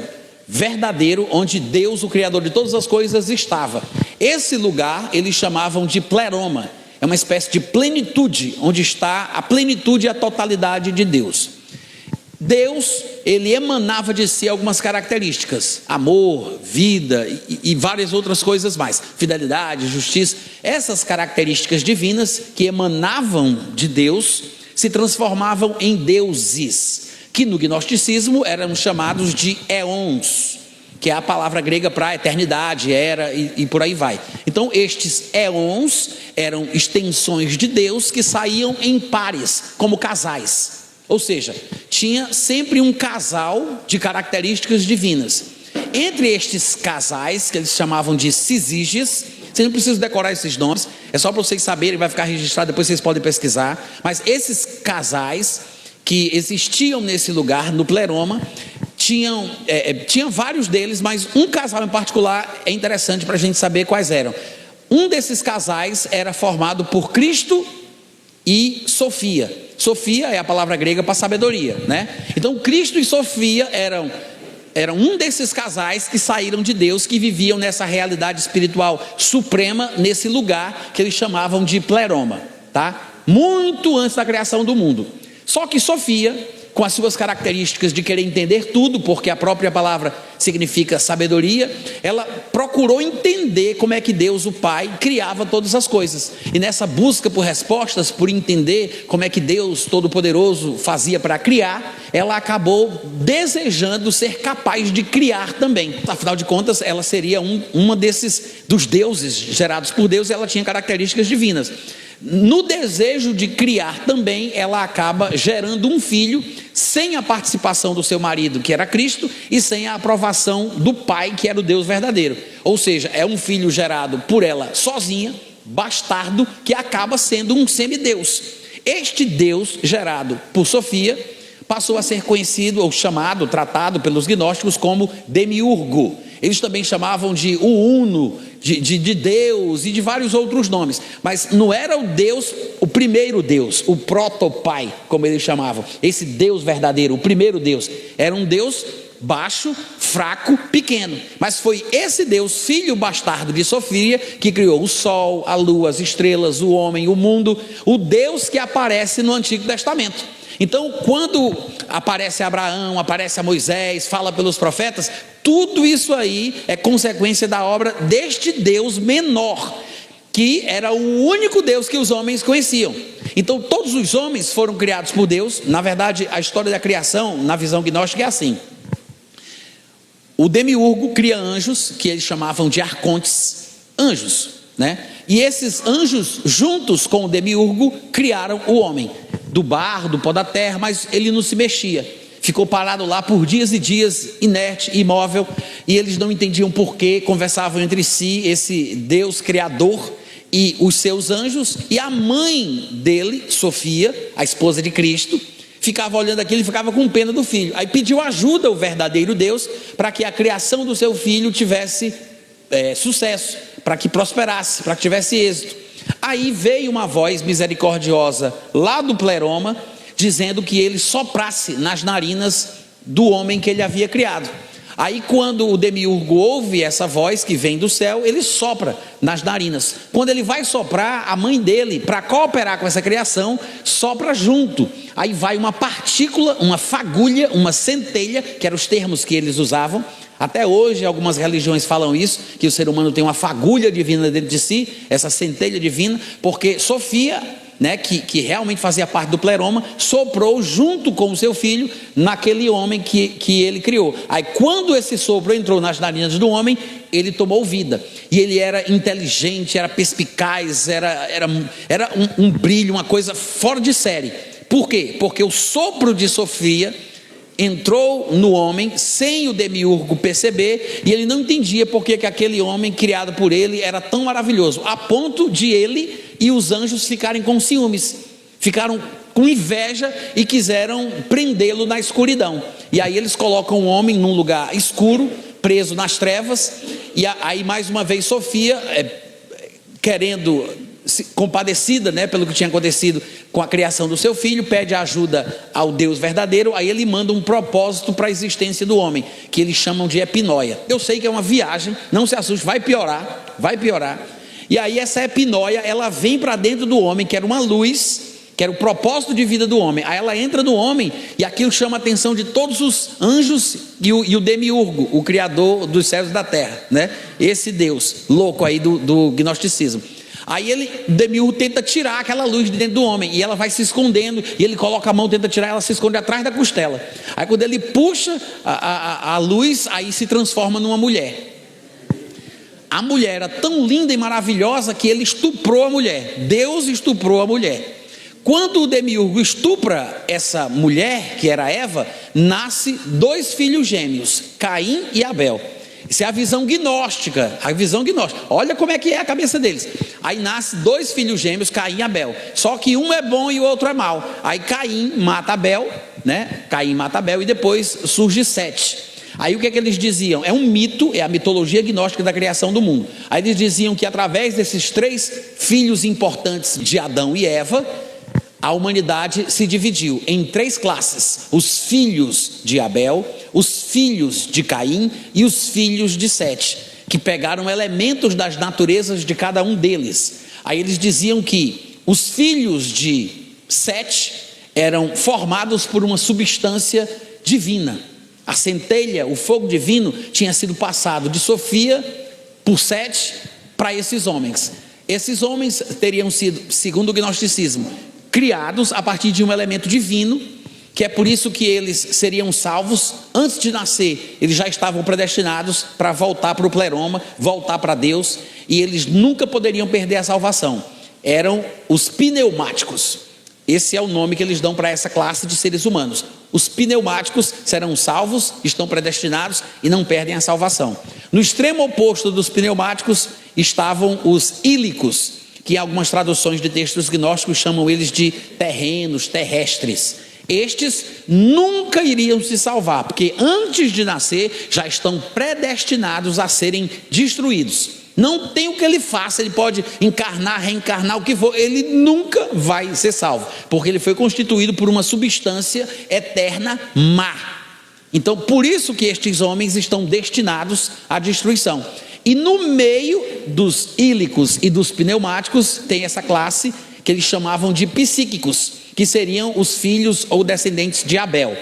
verdadeiro, onde Deus, o Criador de todas as coisas, estava. Esse lugar eles chamavam de pleroma, é uma espécie de plenitude, onde está a plenitude e a totalidade de Deus. Deus, ele emanava de si algumas características, amor, vida e várias outras coisas mais, fidelidade, justiça. Essas características divinas que emanavam de Deus se transformavam em deuses, que no gnosticismo eram chamados de éons, que é a palavra grega para eternidade, era e por aí vai. Então estes éons eram extensões de Deus que saíam em pares, como casais. Ou seja, tinha sempre um casal de características divinas. Entre estes casais, que eles chamavam de sísiges, vocês não precisam decorar esses nomes, é só para vocês saberem, vai ficar registrado, depois vocês podem pesquisar. Mas esses casais que existiam nesse lugar, no pleroma, tinham vários deles, mas um casal em particular é interessante para a gente saber quais eram. Um desses casais era formado por Cristo e Sofia. Sofia é a palavra grega para sabedoria, né? Então Cristo e Sofia eram um desses casais que saíram de Deus, que viviam nessa realidade espiritual suprema, nesse lugar que eles chamavam de pleroma, tá? Muito antes da criação do mundo. Só que Sofia, com as suas características de querer entender tudo, porque a própria palavra significa sabedoria, ela procurou entender como é que Deus, o Pai, criava todas as coisas. E nessa busca por respostas, por entender como é que Deus Todo-Poderoso fazia para criar, ela acabou desejando ser capaz de criar também. Afinal de contas, ela seria uma dos deuses gerados por Deus, e ela tinha características divinas. No desejo de criar também, ela acaba gerando um filho sem a participação do seu marido, que era Cristo, e sem a aprovação do pai, que era o Deus verdadeiro. Ou seja, é um filho gerado por ela sozinha, bastardo, que acaba sendo um semideus. Este Deus gerado por Sofia passou a ser conhecido ou chamado, tratado pelos gnósticos como demiurgo. Eles também chamavam de o Uno, de Deus e de vários outros nomes. Mas não era o Deus, o primeiro Deus, o protopai, como eles chamavam. Esse Deus verdadeiro, o primeiro Deus. Era um Deus baixo, fraco, pequeno. Mas foi esse Deus, filho bastardo de Sofia, que criou o sol, a lua, as estrelas, o homem, o mundo. O Deus que aparece no Antigo Testamento. Então, quando aparece Abraão, aparece a Moisés, fala pelos profetas, tudo isso aí é consequência da obra deste Deus menor, que era o único Deus que os homens conheciam. Então, todos os homens foram criados por Deus. Na verdade, a história da criação, na visão gnóstica, é assim: o demiurgo cria anjos, que eles chamavam de arcontes, anjos, né? E esses anjos, juntos com o demiurgo, criaram o homem, do barro, do pó da terra, mas ele não se mexia, ficou parado lá por dias e dias, inerte, imóvel, e eles não entendiam porquê, conversavam entre si, esse Deus criador e os seus anjos, e a mãe dele, Sofia, a esposa de Cristo, ficava olhando aquilo e ficava com pena do filho. Aí pediu ajuda ao verdadeiro Deus para que a criação do seu filho tivesse sucesso, para que prosperasse, para que tivesse êxito. Aí veio uma voz misericordiosa lá do pleroma, dizendo que ele soprasse nas narinas do homem que ele havia criado. Aí quando o demiurgo ouve essa voz que vem do céu, ele sopra nas narinas. Quando ele vai soprar, a mãe dele, para cooperar com essa criação, sopra junto. Aí vai uma partícula, uma fagulha, uma centelha, que eram os termos que eles usavam. Até hoje algumas religiões falam isso, que o ser humano tem uma fagulha divina dentro de si, essa centelha divina, porque Sofia, né, que realmente fazia parte do pleroma, soprou junto com o seu filho naquele homem que ele criou. Aí quando esse sopro entrou nas narinas do homem, ele tomou vida, e ele era inteligente, era perspicaz, era um brilho, uma coisa fora de série. Por quê? Porque o sopro de Sofia entrou no homem sem o demiurgo perceber, e ele não entendia porque que aquele homem criado por ele era tão maravilhoso, a ponto de ele e os anjos ficarem com ciúmes, ficaram com inveja e quiseram prendê-lo na escuridão. E aí eles colocam o homem num lugar escuro, preso nas trevas, e aí mais uma vez Sofia, querendo, compadecida, né, pelo que tinha acontecido com a criação do seu filho, pede ajuda ao Deus verdadeiro. Aí ele manda um propósito para a existência do homem, que eles chamam de epinóia. Eu sei que é uma viagem, não se assuste, vai piorar. E aí essa epinóia, ela vem para dentro do homem, que era uma luz, que era o propósito de vida do homem. Aí ela entra no homem, e aquilo chama a atenção de todos os anjos e o demiurgo, o criador dos céus e da terra, né? Esse Deus louco aí do gnosticismo. Aí o demiurgo tenta tirar aquela luz de dentro do homem, e ela vai se escondendo, e ele coloca a mão, tenta tirar, ela se esconde atrás da costela. Aí quando ele puxa a luz, aí se transforma numa mulher. A mulher era tão linda e maravilhosa que ele estuprou a mulher. Deus estuprou a mulher. Quando o demiurgo estupra essa mulher, que era Eva, nasce 2 filhos gêmeos, Caim e Abel. Isso é a visão gnóstica, olha como é que é a cabeça deles. Aí nasce 2 filhos gêmeos, Caim e Abel, só que um é bom e o outro é mau. Aí Caim mata Abel, né? E depois surge Sete. Aí o que é que eles diziam? É um mito, é a mitologia gnóstica da criação do mundo. Aí eles diziam que através desses 3 filhos importantes de Adão e Eva, a humanidade se dividiu em 3 classes: os filhos de Abel, os filhos de Caim e os filhos de Sete, que pegaram elementos das naturezas de cada um deles. Aí eles diziam que os filhos de Sete eram formados por uma substância divina. A centelha, o fogo divino, tinha sido passado de Sofia por Sete para esses homens. Esses homens teriam sido, segundo o gnosticismo, criados a partir de um elemento divino, que é por isso que eles seriam salvos antes de nascer. Eles já estavam predestinados para voltar para o pleroma, voltar para Deus, e eles nunca poderiam perder a salvação. Eram os pneumáticos. Esse é o nome que eles dão para essa classe de seres humanos. Os pneumáticos serão salvos, estão predestinados e não perdem a salvação. No extremo oposto dos pneumáticos estavam os ílicos, que em algumas traduções de textos gnósticos chamam eles de terrenos, terrestres. Estes nunca iriam se salvar, porque antes de nascer já estão predestinados a serem destruídos. Não tem o que ele faça, ele pode encarnar, reencarnar, o que for, ele nunca vai ser salvo, porque ele foi constituído por uma substância eterna má. Então, por isso que estes homens estão destinados à destruição. E no meio dos ílicos e dos pneumáticos tem essa classe que eles chamavam de psíquicos, que seriam os filhos ou descendentes de Abel.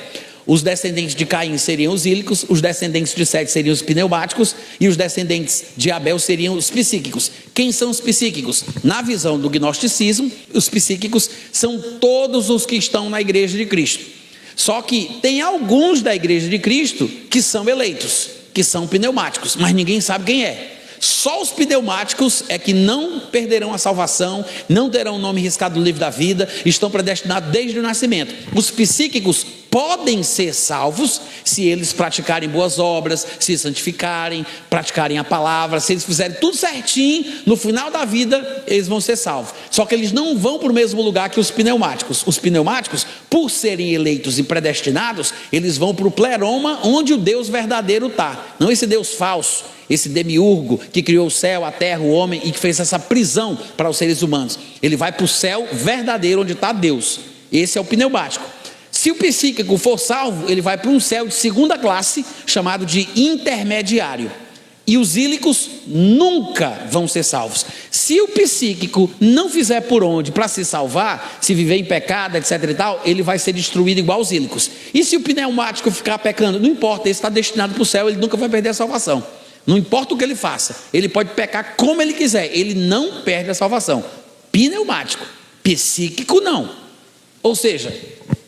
Os descendentes de Caim seriam os ílicos, os descendentes de Sete seriam os pneumáticos e os descendentes de Abel seriam os psíquicos. Quem são os psíquicos? Na visão do gnosticismo, os psíquicos são todos os que estão na igreja de Cristo. Só que tem alguns da igreja de Cristo que são eleitos, que são pneumáticos, mas ninguém sabe quem é. Só os pneumáticos é que não perderão a salvação, não terão o nome riscado do livro da vida, estão predestinados desde o nascimento. Os psíquicos podem ser salvos se eles praticarem boas obras, se santificarem, praticarem a palavra, se eles fizerem tudo certinho, no final da vida eles vão ser salvos. Só que eles não vão para o mesmo lugar que os pneumáticos. Os pneumáticos, por serem eleitos e predestinados, eles vão para o pleroma, onde o Deus verdadeiro está, não esse Deus falso, esse demiurgo que criou o céu, a terra, o homem e que fez essa prisão para os seres humanos. Ele vai para o céu verdadeiro, onde está Deus. Esse é o pneumático. Se o psíquico for salvo, ele vai para um céu de segunda classe, chamado de intermediário. E os ílicos nunca vão ser salvos. Se o psíquico não fizer por onde para se salvar, se viver em pecado, etc e tal, ele vai ser destruído igual os ílicos. E se o pneumático ficar pecando, não importa, ele está destinado para o céu, ele nunca vai perder a salvação. Não importa o que ele faça, ele pode pecar como ele quiser, ele não perde a salvação. Pneumático, psíquico não. Ou seja,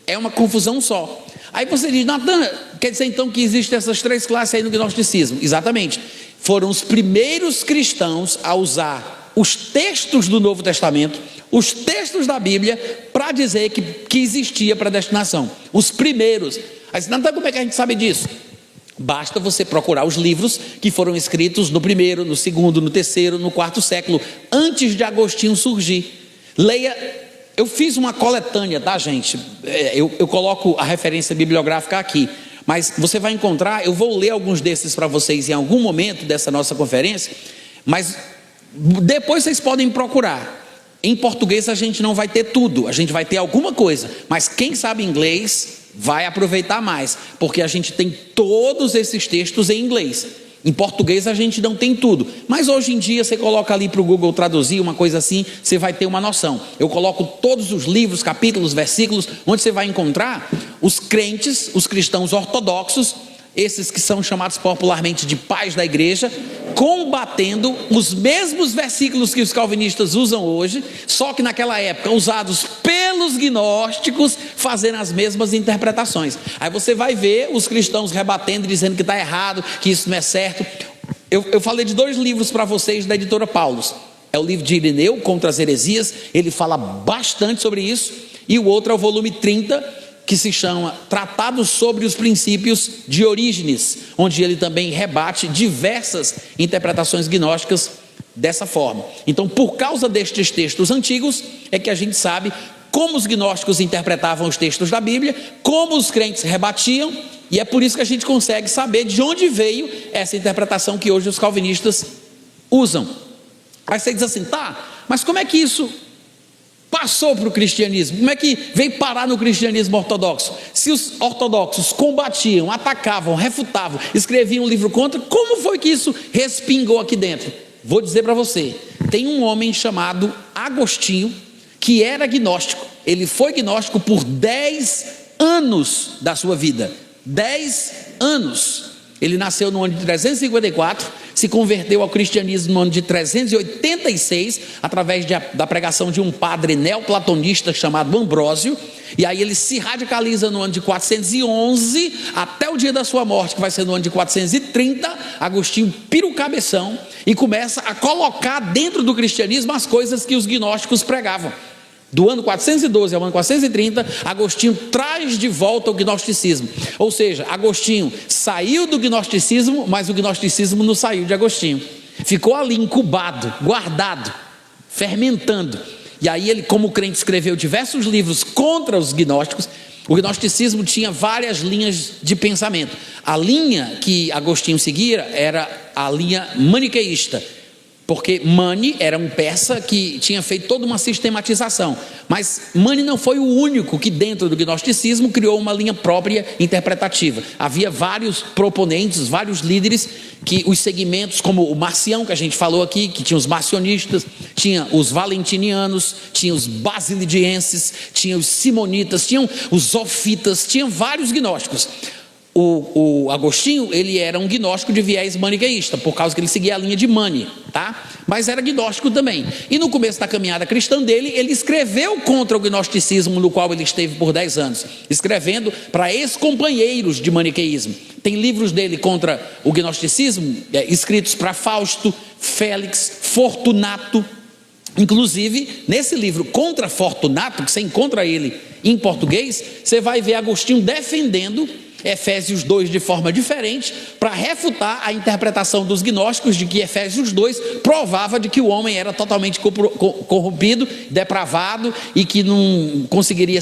é uma confusão só. Aí você diz, Natan, quer dizer então que existem essas três classes aí no gnosticismo? Exatamente. Foram os primeiros cristãos a usar os textos do Novo Testamento, os textos da Bíblia, para dizer que existia predestinação. Os primeiros. Aí você diz, Natan, como é que a gente sabe disso? Basta você procurar os livros que foram escritos no primeiro, no segundo, no terceiro, no quarto século, antes de Agostinho surgir. Leia, eu fiz uma coletânea, tá, gente? Eu coloco a referência bibliográfica aqui, mas você vai encontrar, eu vou ler alguns desses para vocês em algum momento dessa nossa conferência, mas depois vocês podem procurar. Em português a gente não vai ter tudo, a gente vai ter alguma coisa, mas quem sabe inglês vai aproveitar mais, porque a gente tem todos esses textos em inglês. Em português a gente não tem tudo, mas hoje em dia você coloca ali para o Google traduzir, uma coisa assim, você vai ter uma noção. Eu coloco todos os livros, capítulos, versículos, onde você vai encontrar os crentes, os cristãos ortodoxos, esses que são chamados popularmente de pais da igreja, combatendo os mesmos versículos que os calvinistas usam hoje, só que naquela época usados pelos gnósticos, fazendo as mesmas interpretações. Aí você vai ver os cristãos rebatendo, dizendo que está errado, que isso não é certo. Eu falei de 2 livros para vocês da editora Paulus. É o livro de Irineu, Contra as Heresias, ele fala bastante sobre isso, e o outro é o volume 30, que se chama Tratado sobre os Princípios de Orígenes, onde ele também rebate diversas interpretações gnósticas dessa forma. Então, por causa destes textos antigos, é que a gente sabe como os gnósticos interpretavam os textos da Bíblia, como os crentes rebatiam, e é por isso que a gente consegue saber de onde veio essa interpretação que hoje os calvinistas usam. Aí você diz assim, tá, mas como é que isso passou para o cristianismo? Como é que veio parar no cristianismo ortodoxo? Se os ortodoxos combatiam, atacavam, refutavam, escreviam um livro contra, como foi que isso respingou aqui dentro? Vou dizer para você, tem um homem chamado Agostinho, que era gnóstico. Ele foi gnóstico por 10 anos da sua vida. 10 anos. Ele nasceu no ano de 354, se converteu ao cristianismo no ano de 386, através da pregação de um padre neoplatonista chamado Ambrósio, e aí ele se radicaliza no ano de 411, até o dia da sua morte, que vai ser no ano de 430, Agostinho pira o cabeção e começa a colocar dentro do cristianismo as coisas que os gnósticos pregavam. Do ano 412 ao ano 430, Agostinho traz de volta o gnosticismo. Ou seja, Agostinho saiu do gnosticismo, mas o gnosticismo não saiu de Agostinho. Ficou ali incubado, guardado, fermentando. E aí ele, como crente, escreveu diversos livros contra os gnósticos. O gnosticismo tinha várias linhas de pensamento. A linha que Agostinho seguia era a linha maniqueísta, porque Mani era um persa que tinha feito toda uma sistematização. Mas Mani não foi o único que, dentro do gnosticismo, criou uma linha própria interpretativa. Havia vários proponentes, vários líderes, que os segmentos, como o Marcião, que a gente falou aqui, que tinha os marcionistas, tinha os valentinianos, tinha os basilidienses, tinha os simonitas, tinham os zofitas, tinham vários gnósticos. O Agostinho, ele era um gnóstico de viés maniqueísta, por causa que ele seguia a linha de Mani, tá? Mas era gnóstico também. E no começo da caminhada cristã dele, ele escreveu contra o gnosticismo, no qual ele esteve por 10 anos, escrevendo para ex-companheiros de maniqueísmo. Tem livros dele contra o gnosticismo, escritos para Fausto, Félix, Fortunato. Inclusive, nesse livro Contra Fortunato, que você encontra ele em português, você vai ver Agostinho defendendo Efésios 2 de forma diferente, para refutar a interpretação dos gnósticos de que Efésios 2 provava de que o homem era totalmente corrompido, depravado, e que não conseguiria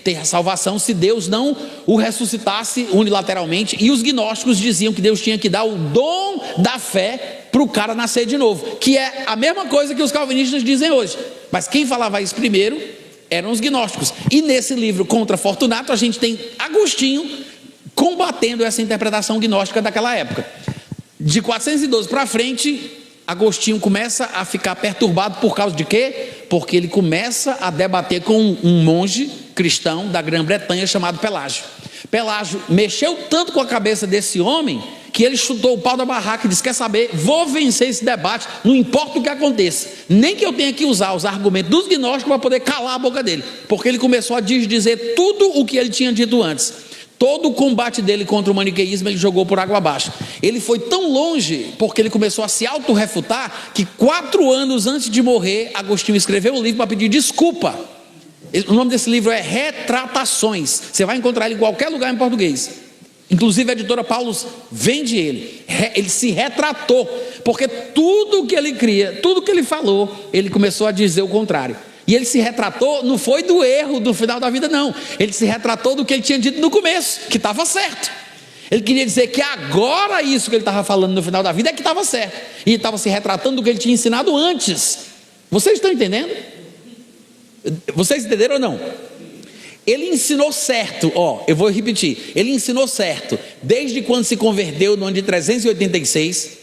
ter a salvação se Deus não o ressuscitasse unilateralmente. E os gnósticos diziam que Deus tinha que dar o dom da fé para o cara nascer de novo, que é a mesma coisa que os calvinistas dizem hoje. Mas quem falava isso primeiro eram os gnósticos. E nesse livro Contra Fortunato a gente tem Agostinho combatendo essa interpretação gnóstica daquela época. De 412 para frente, Agostinho começa a ficar perturbado por causa de quê? Porque ele começa a debater com um monge cristão da Grã-Bretanha chamado Pelágio. Pelágio mexeu tanto com a cabeça desse homem que ele chutou o pau da barraca e disse: quer saber, vou vencer esse debate, não importa o que aconteça, nem que eu tenha que usar os argumentos dos gnósticos para poder calar a boca dele, porque ele começou a dizer tudo o que ele tinha dito antes. Todo o combate dele contra o maniqueísmo ele jogou por água abaixo. Ele foi tão longe, porque ele começou a se auto-refutar, que 4 anos antes de morrer, Agostinho escreveu um livro para pedir desculpa. O nome desse livro é Retratações. Você vai encontrar ele em qualquer lugar em português. Inclusive a editora Paulus vende ele. Ele se retratou, porque tudo que ele cria, tudo que ele falou, ele começou a dizer o contrário. E ele se retratou, não foi do erro do final da vida, não. Ele se retratou do que ele tinha dito no começo, que estava certo. Ele queria dizer que agora isso que ele estava falando no final da vida é que estava certo. E estava se retratando do que ele tinha ensinado antes. Vocês estão entendendo? Vocês entenderam ou não? Ele ensinou certo, eu vou repetir. Ele ensinou certo desde quando se converteu no ano de 386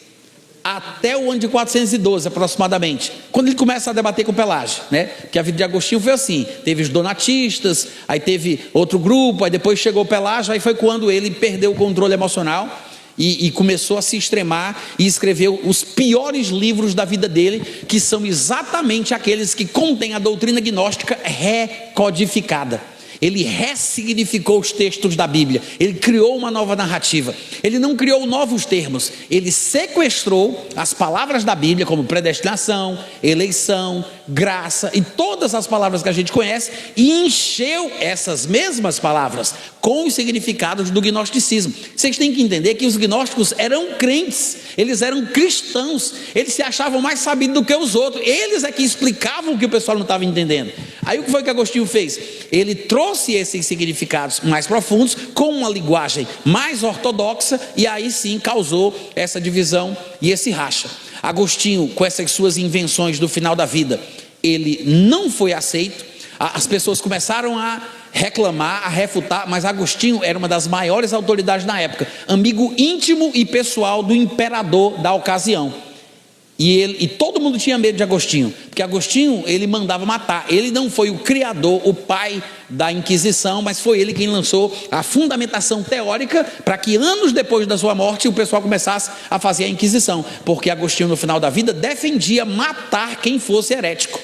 até o ano de 412 aproximadamente, quando ele começa a debater com Pelágio, né? Porque a vida de Agostinho foi assim: teve os donatistas, aí teve outro grupo, aí depois chegou Pelágio, aí foi quando ele perdeu o controle emocional e começou a se extremar e escreveu os piores livros da vida dele, que são exatamente aqueles que contêm a doutrina gnóstica recodificada. Ele ressignificou os textos da Bíblia, ele criou uma nova narrativa, ele não criou novos termos, ele sequestrou as palavras da Bíblia, como predestinação, eleição, graça e todas as palavras que a gente conhece, e encheu essas mesmas palavras com os significados do gnosticismo. Vocês têm que entender que os gnósticos eram crentes, eles eram cristãos, eles se achavam mais sabidos do que os outros, eles é que explicavam o que o pessoal não estava entendendo. Aí o que foi que Agostinho fez? Ele trouxe esses significados mais profundos com uma linguagem mais ortodoxa, e aí sim causou essa divisão e esse racha. Agostinho, com essas suas invenções do final da vida, ele não foi aceito. As pessoas começaram a reclamar, a refutar, mas Agostinho era uma das maiores autoridades na época, amigo íntimo e pessoal do imperador da ocasião. E todo mundo tinha medo de Agostinho, porque Agostinho, ele mandava matar. Ele não foi o criador, o pai da Inquisição, mas foi ele quem lançou a fundamentação teórica para que anos depois da sua morte o pessoal começasse a fazer a Inquisição, porque Agostinho no final da vida defendia matar quem fosse herético.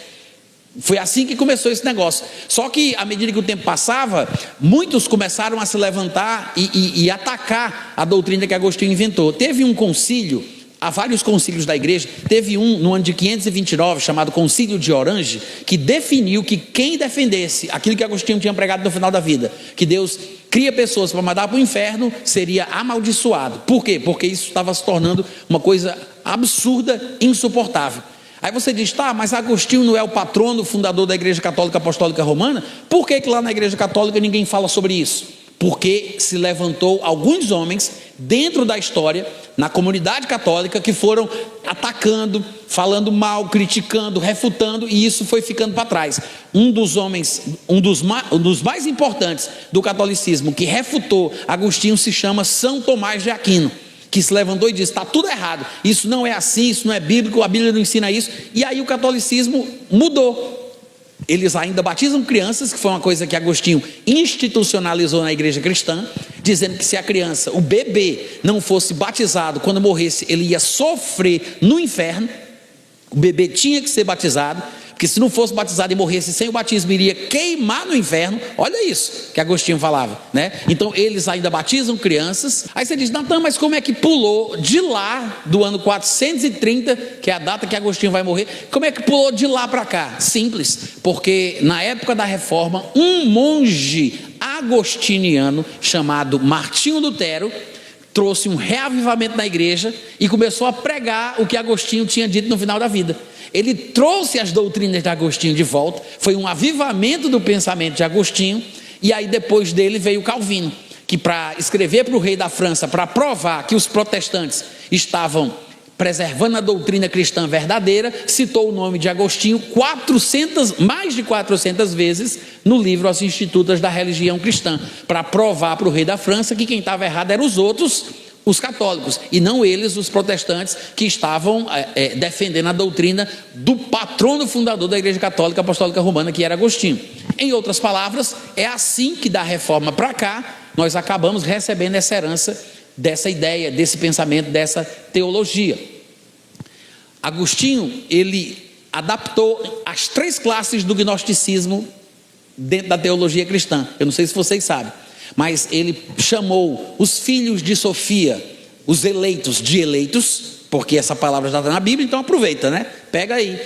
Foi assim que começou esse negócio. Só que à medida que o tempo passava, muitos começaram a se levantar e atacar a doutrina que Agostinho inventou. Teve um concílio, há vários concílios da igreja, teve um no ano de 529, chamado Concílio de Orange, que definiu que quem defendesse aquilo que Agostinho tinha pregado no final da vida, que Deus cria pessoas para mandar para o inferno, seria amaldiçoado. Por quê? Porque isso estava se tornando uma coisa absurda, insuportável. Aí você diz, tá, mas Agostinho não é o patrono, fundador da Igreja Católica Apostólica Romana? Por que lá na Igreja Católica ninguém fala sobre isso? Porque se levantou alguns homens dentro da história, na comunidade católica, que foram atacando, falando mal, criticando, refutando, e isso foi ficando para trás. Um dos mais importantes do catolicismo que refutou Agostinho se chama São Tomás de Aquino, que se levantou e disse, está tudo errado, isso não é assim, isso não é bíblico, a Bíblia não ensina isso. E aí o catolicismo mudou. Eles ainda batizam crianças, que foi uma coisa que Agostinho institucionalizou na igreja cristã, dizendo que se a criança, o bebê, não fosse batizado, quando morresse ele ia sofrer no inferno. O bebê tinha que ser batizado, porque se não fosse batizado e morresse sem o batismo, iria queimar no inferno. Olha isso que Agostinho falava, né? Então eles ainda batizam crianças. Aí você diz, Natan, mas como é que pulou de lá, do ano 430, que é a data que Agostinho vai morrer, como é que pulou de lá para cá? Simples, porque na época da reforma, um monge agostiniano chamado Martinho Lutero trouxe um reavivamento na igreja e começou a pregar o que Agostinho tinha dito no final da vida. Ele trouxe as doutrinas de Agostinho de volta, foi um avivamento do pensamento de Agostinho, e aí depois dele veio Calvino, que para escrever para o rei da França, para provar que os protestantes estavam preservando a doutrina cristã verdadeira, citou o nome de Agostinho mais de 400 vezes no livro As Institutas da Religião Cristã, para provar para o rei da França que quem estava errado eram os outros, os católicos, e não eles, os protestantes, que estavam defendendo a doutrina do patrono fundador da Igreja Católica Apostólica Romana, que era Agostinho. Em outras palavras, é assim que da reforma para cá, nós acabamos recebendo essa herança dessa ideia, desse pensamento, dessa teologia. Agostinho, ele adaptou as 3 classes do gnosticismo dentro da teologia cristã. Eu não sei se vocês sabem, mas ele chamou os filhos de Sofia, os eleitos, de eleitos, porque essa palavra já está na Bíblia, então aproveita, né? Pega aí,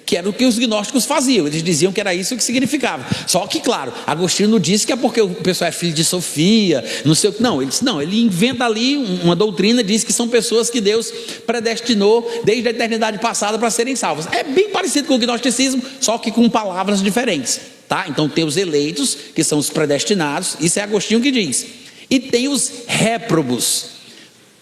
que era o que os gnósticos faziam, eles diziam que era isso que significava. Só que, claro, Agostinho não disse que é porque o pessoal é filho de Sofia, não sei o que, não, ele inventa ali uma doutrina, diz que são pessoas que Deus predestinou desde a eternidade passada para serem salvas. É bem parecido com o gnosticismo, só que com palavras diferentes, tá? Então tem os eleitos, que são os predestinados, isso é Agostinho que diz, e tem os réprobos,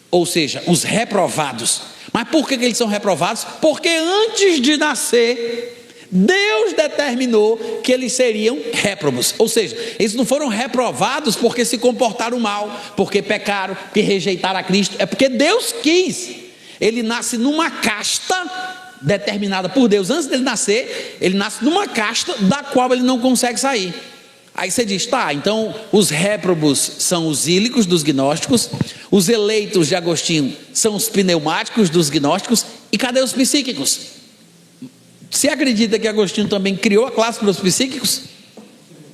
ou seja, os reprovados. Mas por que eles são reprovados? Porque antes de nascer, Deus determinou que eles seriam réprobos. Ou seja, eles não foram reprovados porque se comportaram mal, porque pecaram, porque rejeitaram a Cristo. É porque Deus quis. Ele nasce numa casta determinada por Deus. Antes dele nascer, ele nasce numa casta da qual ele não consegue sair. Aí você diz, tá, então os réprobos são os ílicos dos gnósticos, os eleitos de Agostinho são os pneumáticos dos gnósticos, e cadê os psíquicos? Você acredita que Agostinho também criou a classe para os psíquicos?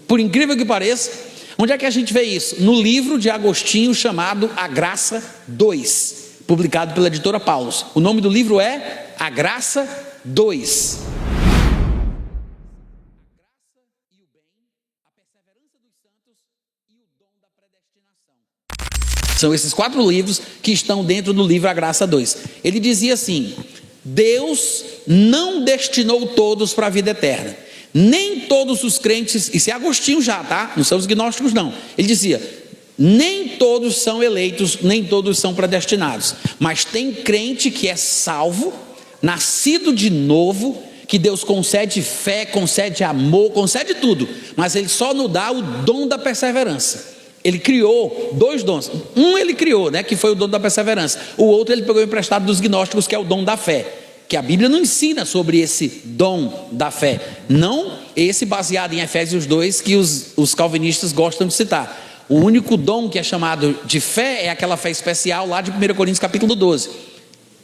Por incrível que pareça. Onde é que a gente vê isso? No livro de Agostinho chamado A Graça 2, publicado pela editora Paulus. O nome do livro é A Graça 2. São esses 4 livros que estão dentro do livro A Graça 2. Ele dizia assim: Deus não destinou todos para a vida eterna. Nem todos os crentes, isso é Agostinho já, tá? Não são os gnósticos não. Ele dizia, nem todos são eleitos, nem todos são predestinados. Mas tem crente que é salvo, nascido de novo, que Deus concede fé, concede amor, concede tudo. Mas Ele só nos dá o dom da perseverança. Ele criou 2 dons. Um ele criou, né, que foi o dom da perseverança. O outro ele pegou emprestado dos gnósticos, que é o dom da fé. Que a Bíblia não ensina sobre esse dom da fé. Não esse baseado em Efésios 2 que os calvinistas gostam de citar. O único dom que é chamado de fé é aquela fé especial lá de 1 Coríntios capítulo 12.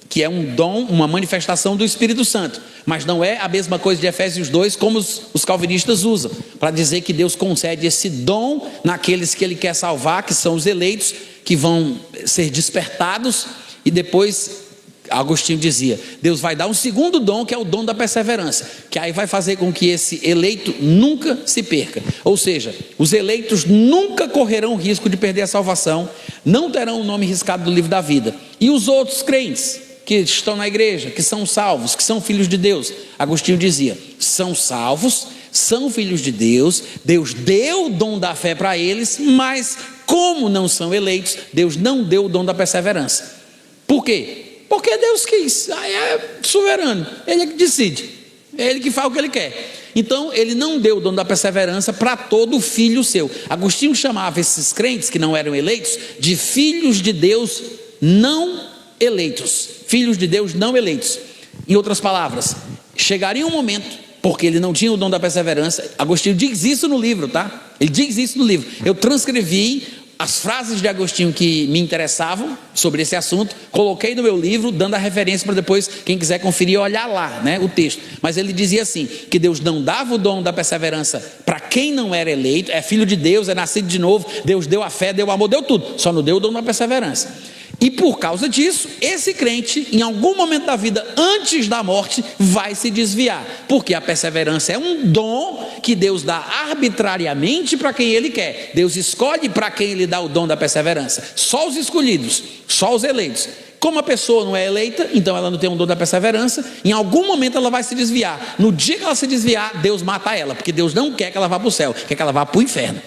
Que é um dom, uma manifestação do Espírito Santo, mas não é a mesma coisa de Efésios 2, como os calvinistas usam, para dizer que Deus concede esse dom naqueles que Ele quer salvar, que são os eleitos, que vão ser despertados, e depois, Agostinho dizia, Deus vai dar um segundo dom, que é o dom da perseverança, que aí vai fazer com que esse eleito nunca se perca, ou seja, os eleitos nunca correrão o risco de perder a salvação, não terão o nome riscado do livro da vida, e os outros crentes, que estão na igreja, que são salvos, que são filhos de Deus. Agostinho dizia: são salvos, são filhos de Deus, Deus deu o dom da fé para eles, mas como não são eleitos, Deus não deu o dom da perseverança. Por quê? Porque Deus quis. Aí é soberano, Ele é que decide, é Ele que faz o que Ele quer. Então Ele não deu o dom da perseverança para todo filho seu. Agostinho chamava esses crentes que não eram eleitos de filhos de Deus não eleitos. Filhos de Deus não eleitos. Em outras palavras, chegaria um momento, porque ele não tinha o dom da perseverança. Agostinho diz isso no livro, tá? Ele diz isso no livro. Eu transcrevi as frases de Agostinho que me interessavam sobre esse assunto, coloquei no meu livro, dando a referência para depois, quem quiser conferir, olhar lá, né, o texto. Mas ele dizia assim, que Deus não dava o dom da perseverança para quem não era eleito, é filho de Deus, é nascido de novo, Deus deu a fé, deu o amor, deu tudo, só não deu o dom da perseverança. E por causa disso, esse crente, em algum momento da vida, antes da morte, vai se desviar, porque a perseverança é um dom que Deus dá arbitrariamente para quem Ele quer. Deus escolhe para quem Ele dá o dom da perseverança, só os escolhidos, só os eleitos. Como a pessoa não é eleita, então ela não tem um dom da perseverança, em algum momento ela vai se desviar. No dia que ela se desviar, Deus mata ela, porque Deus não quer que ela vá para o céu, quer que ela vá para o inferno.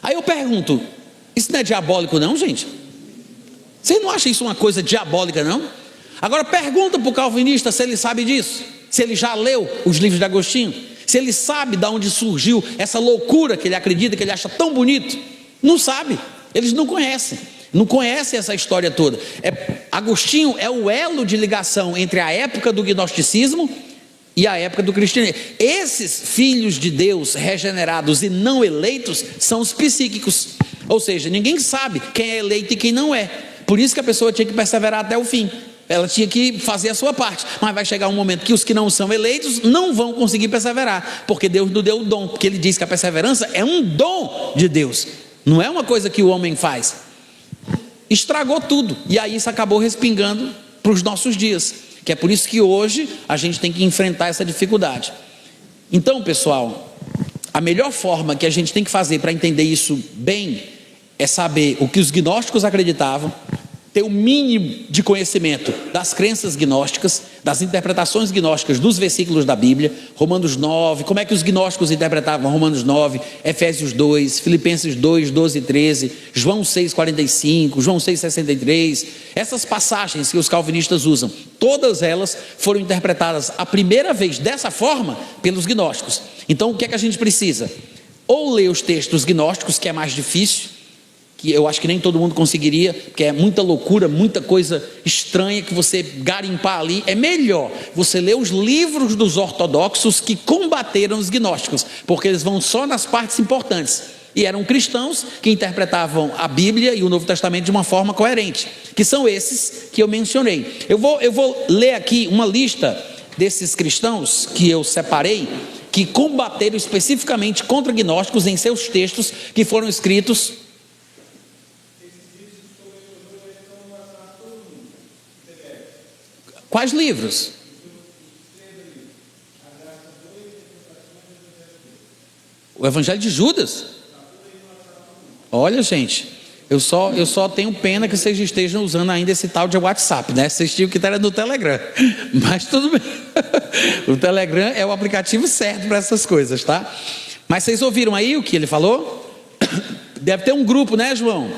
Aí eu pergunto, isso não é diabólico não, gente? Você não acha isso uma coisa diabólica não? Agora pergunta para o calvinista se ele sabe disso, se ele já leu os livros de Agostinho, se ele sabe de onde surgiu essa loucura que ele acredita, que ele acha tão bonito. Não sabe, eles não conhecem essa história toda. Agostinho é o elo de ligação entre a época do gnosticismo e a época do cristianismo. Esses filhos de Deus regenerados e não eleitos são os psíquicos. Ou seja, ninguém sabe quem é eleito e quem não é. Por isso que a pessoa tinha que perseverar até o fim. Ela tinha que fazer a sua parte. Mas vai chegar um momento que os que não são eleitos não vão conseguir perseverar, porque Deus não deu o dom. Porque Ele diz que a perseverança é um dom de Deus, não é uma coisa que o homem faz. Estragou tudo. E aí isso acabou respingando para os nossos dias. Que é por isso que hoje a gente tem que enfrentar essa dificuldade. Então, pessoal, a melhor forma que a gente tem que fazer para entender isso bem é saber o que os gnósticos acreditavam, ter o mínimo de conhecimento das crenças gnósticas, das interpretações gnósticas dos versículos da Bíblia, Romanos 9, como é que os gnósticos interpretavam Romanos 9, Efésios 2, Filipenses 2, 12 e 13, João 6, 45, João 6, 63, essas passagens que os calvinistas usam, todas elas foram interpretadas a primeira vez dessa forma pelos gnósticos. Então o que é que a gente precisa? Ou ler os textos gnósticos, que é mais difícil, que eu acho que nem todo mundo conseguiria, porque é muita loucura, muita coisa estranha que você garimpar ali. É melhor você ler os livros dos ortodoxos que combateram os gnósticos, porque eles vão só nas partes importantes, e eram cristãos que interpretavam a Bíblia e o Novo Testamento de uma forma coerente, que são esses que eu mencionei. Eu vou ler aqui uma lista desses cristãos que eu separei, que combateram especificamente contra gnósticos em seus textos que foram escritos. Quais livros? O Evangelho de Judas? Olha, gente, eu só tenho pena que vocês estejam usando ainda esse tal de WhatsApp, né? Vocês tinham que estar no Telegram, mas tudo bem. O Telegram é o aplicativo certo para essas coisas, tá? Mas vocês ouviram aí o que ele falou? Deve ter um grupo, né, João?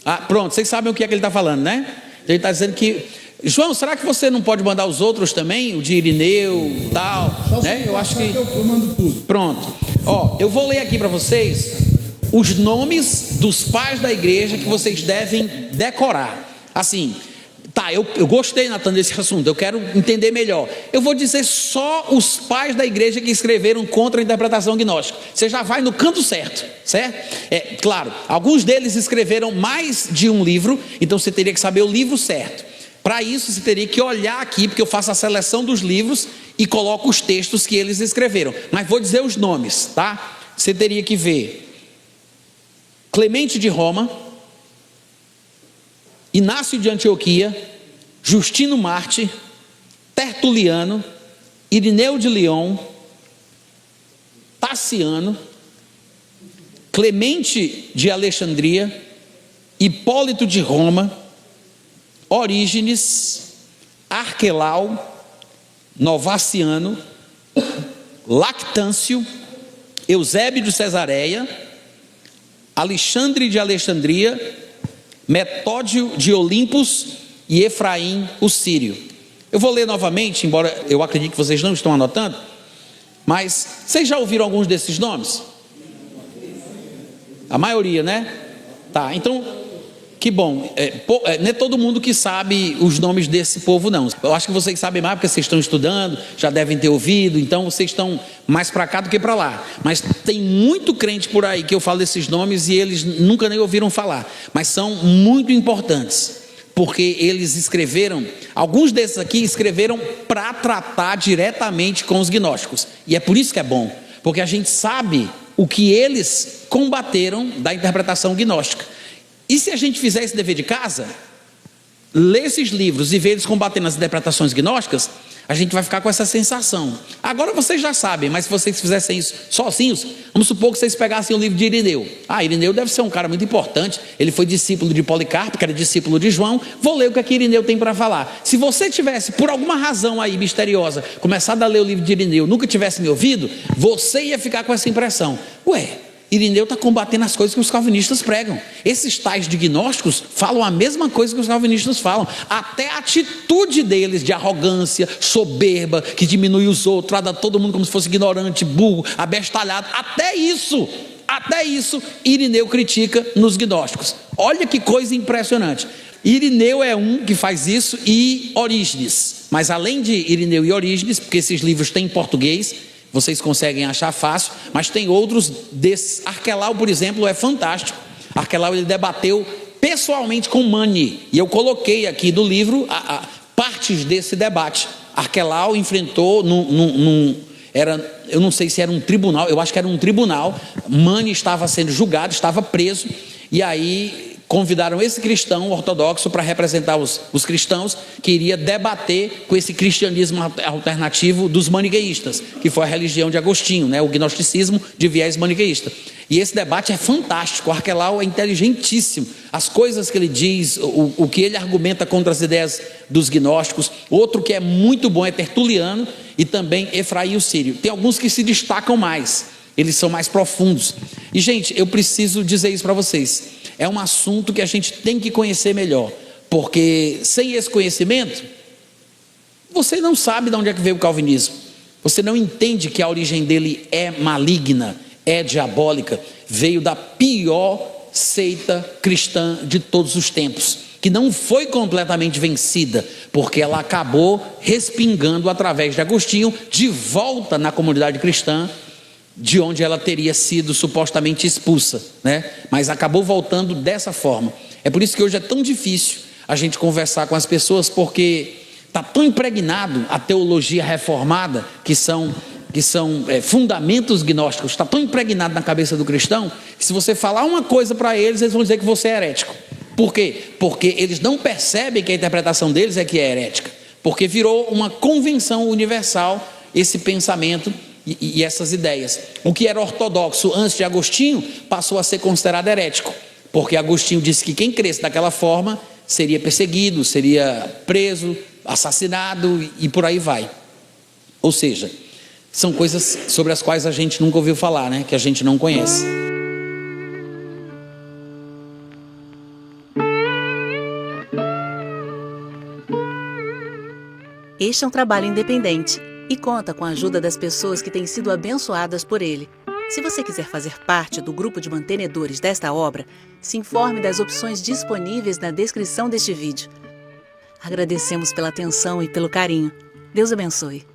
Ah, pronto, vocês sabem o que é que ele está falando, né? Ele está dizendo que... João, será que você não pode mandar os outros também? O de Irineu, tal, né? Eu acho que... Eu mando tudo. Pronto. Ó, eu vou ler aqui para vocês os nomes dos pais da igreja que vocês devem decorar. Assim, tá, eu gostei, Natan, desse assunto, eu quero entender melhor. Eu vou dizer só os pais da igreja que escreveram contra a interpretação gnóstica. Você já vai no canto certo, certo? É, claro, alguns deles escreveram mais de um livro, então você teria que saber o livro certo. Para isso você teria que olhar aqui, porque eu faço a seleção dos livros e coloco os textos que eles escreveram. Mas vou dizer os nomes, tá? Você teria que ver Clemente de Roma, Inácio de Antioquia, Justino Marte, Tertuliano, Irineu de Lyon, Tassiano, Clemente de Alexandria, Hipólito de Roma, Orígenes, Arquelau, Novaciano, Lactâncio, Eusébio de Cesareia, Alexandre de Alexandria, Metódio de Olimpos e Efraim o Sírio. Eu vou ler novamente, embora eu acredite que vocês não estão anotando, mas vocês já ouviram alguns desses nomes? A maioria, né? Tá, então, que bom. Não é todo mundo que sabe os nomes desse povo, não. Eu acho que vocês sabem mais porque vocês estão estudando, já devem ter ouvido, então vocês estão mais para cá do que para lá. Mas tem muito crente por aí que eu falo desses nomes e eles nunca nem ouviram falar. Mas são muito importantes, porque eles escreveram, alguns desses aqui escreveram para tratar diretamente com os gnósticos. E é por isso que é bom, porque a gente sabe o que eles combateram da interpretação gnóstica. E se a gente fizer esse dever de casa, ler esses livros e ver eles combatendo as interpretações gnósticas, a gente vai ficar com essa sensação. Agora vocês já sabem, mas se vocês fizessem isso sozinhos, vamos supor que vocês pegassem o livro de Irineu. Irineu deve ser um cara muito importante, ele foi discípulo de Policarpo, que era discípulo de João. Vou ler o que Irineu tem para falar. Se você tivesse, por alguma razão aí misteriosa, começado a ler o livro de Irineu, nunca tivesse me ouvido, você ia ficar com essa impressão: ué, Irineu está combatendo as coisas que os calvinistas pregam. Esses tais de gnósticos falam a mesma coisa que os calvinistas falam. Até a atitude deles de arrogância, soberba, que diminui os outros, trata todo mundo como se fosse ignorante, burro, abestalhado. Até isso, Irineu critica nos gnósticos. Olha que coisa impressionante. Irineu é um que faz isso, e Orígenes. Mas além de Irineu e Orígenes, porque esses livros têm em português, vocês conseguem achar fácil, mas tem outros desses. Arquelau, por exemplo, é fantástico. Arquelau, ele debateu pessoalmente com Mani, e eu coloquei aqui do livro partes desse debate. Arquelau enfrentou eu não sei se era um tribunal, eu acho que era um tribunal. Mani estava sendo julgado, estava preso, e aí convidaram esse cristão ortodoxo para representar os cristãos, que iria debater com esse cristianismo alternativo dos maniqueístas, que foi a religião de Agostinho, né? O gnosticismo de viés maniqueísta. E esse debate é fantástico. O Arquelau é inteligentíssimo. As coisas que ele diz, o que ele argumenta contra as ideias dos gnósticos. Outro que é muito bom é Tertuliano e também Efraim o Sírio. Tem alguns que se destacam mais, eles são mais profundos. E, gente, eu preciso dizer isso para vocês. É um assunto que a gente tem que conhecer melhor, porque sem esse conhecimento, você não sabe de onde é que veio o calvinismo. Você não entende que a origem dele é maligna, é diabólica, veio da pior seita cristã de todos os tempos, que não foi completamente vencida, porque ela acabou respingando através de Agostinho de volta na comunidade cristã, de onde ela teria sido supostamente expulsa, né? Mas acabou voltando dessa forma. É por isso que hoje é tão difícil a gente conversar com as pessoas, porque está tão impregnado a teologia reformada, que são fundamentos gnósticos, está tão impregnado na cabeça do cristão, que se você falar uma coisa para eles, eles vão dizer que você é herético. Por quê? Porque eles não percebem que a interpretação deles é que é herética, porque virou uma convenção universal esse pensamento e essas ideias. O que era ortodoxo antes de Agostinho passou a ser considerado herético, porque Agostinho disse que quem cresce daquela forma seria perseguido, seria preso, assassinado e por aí vai. Ou seja, são coisas sobre as quais a gente nunca ouviu falar, né? Que a gente não conhece. Este é um trabalho independente e conta com a ajuda das pessoas que têm sido abençoadas por ele. Se você quiser fazer parte do grupo de mantenedores desta obra, se informe das opções disponíveis na descrição deste vídeo. Agradecemos pela atenção e pelo carinho. Deus abençoe.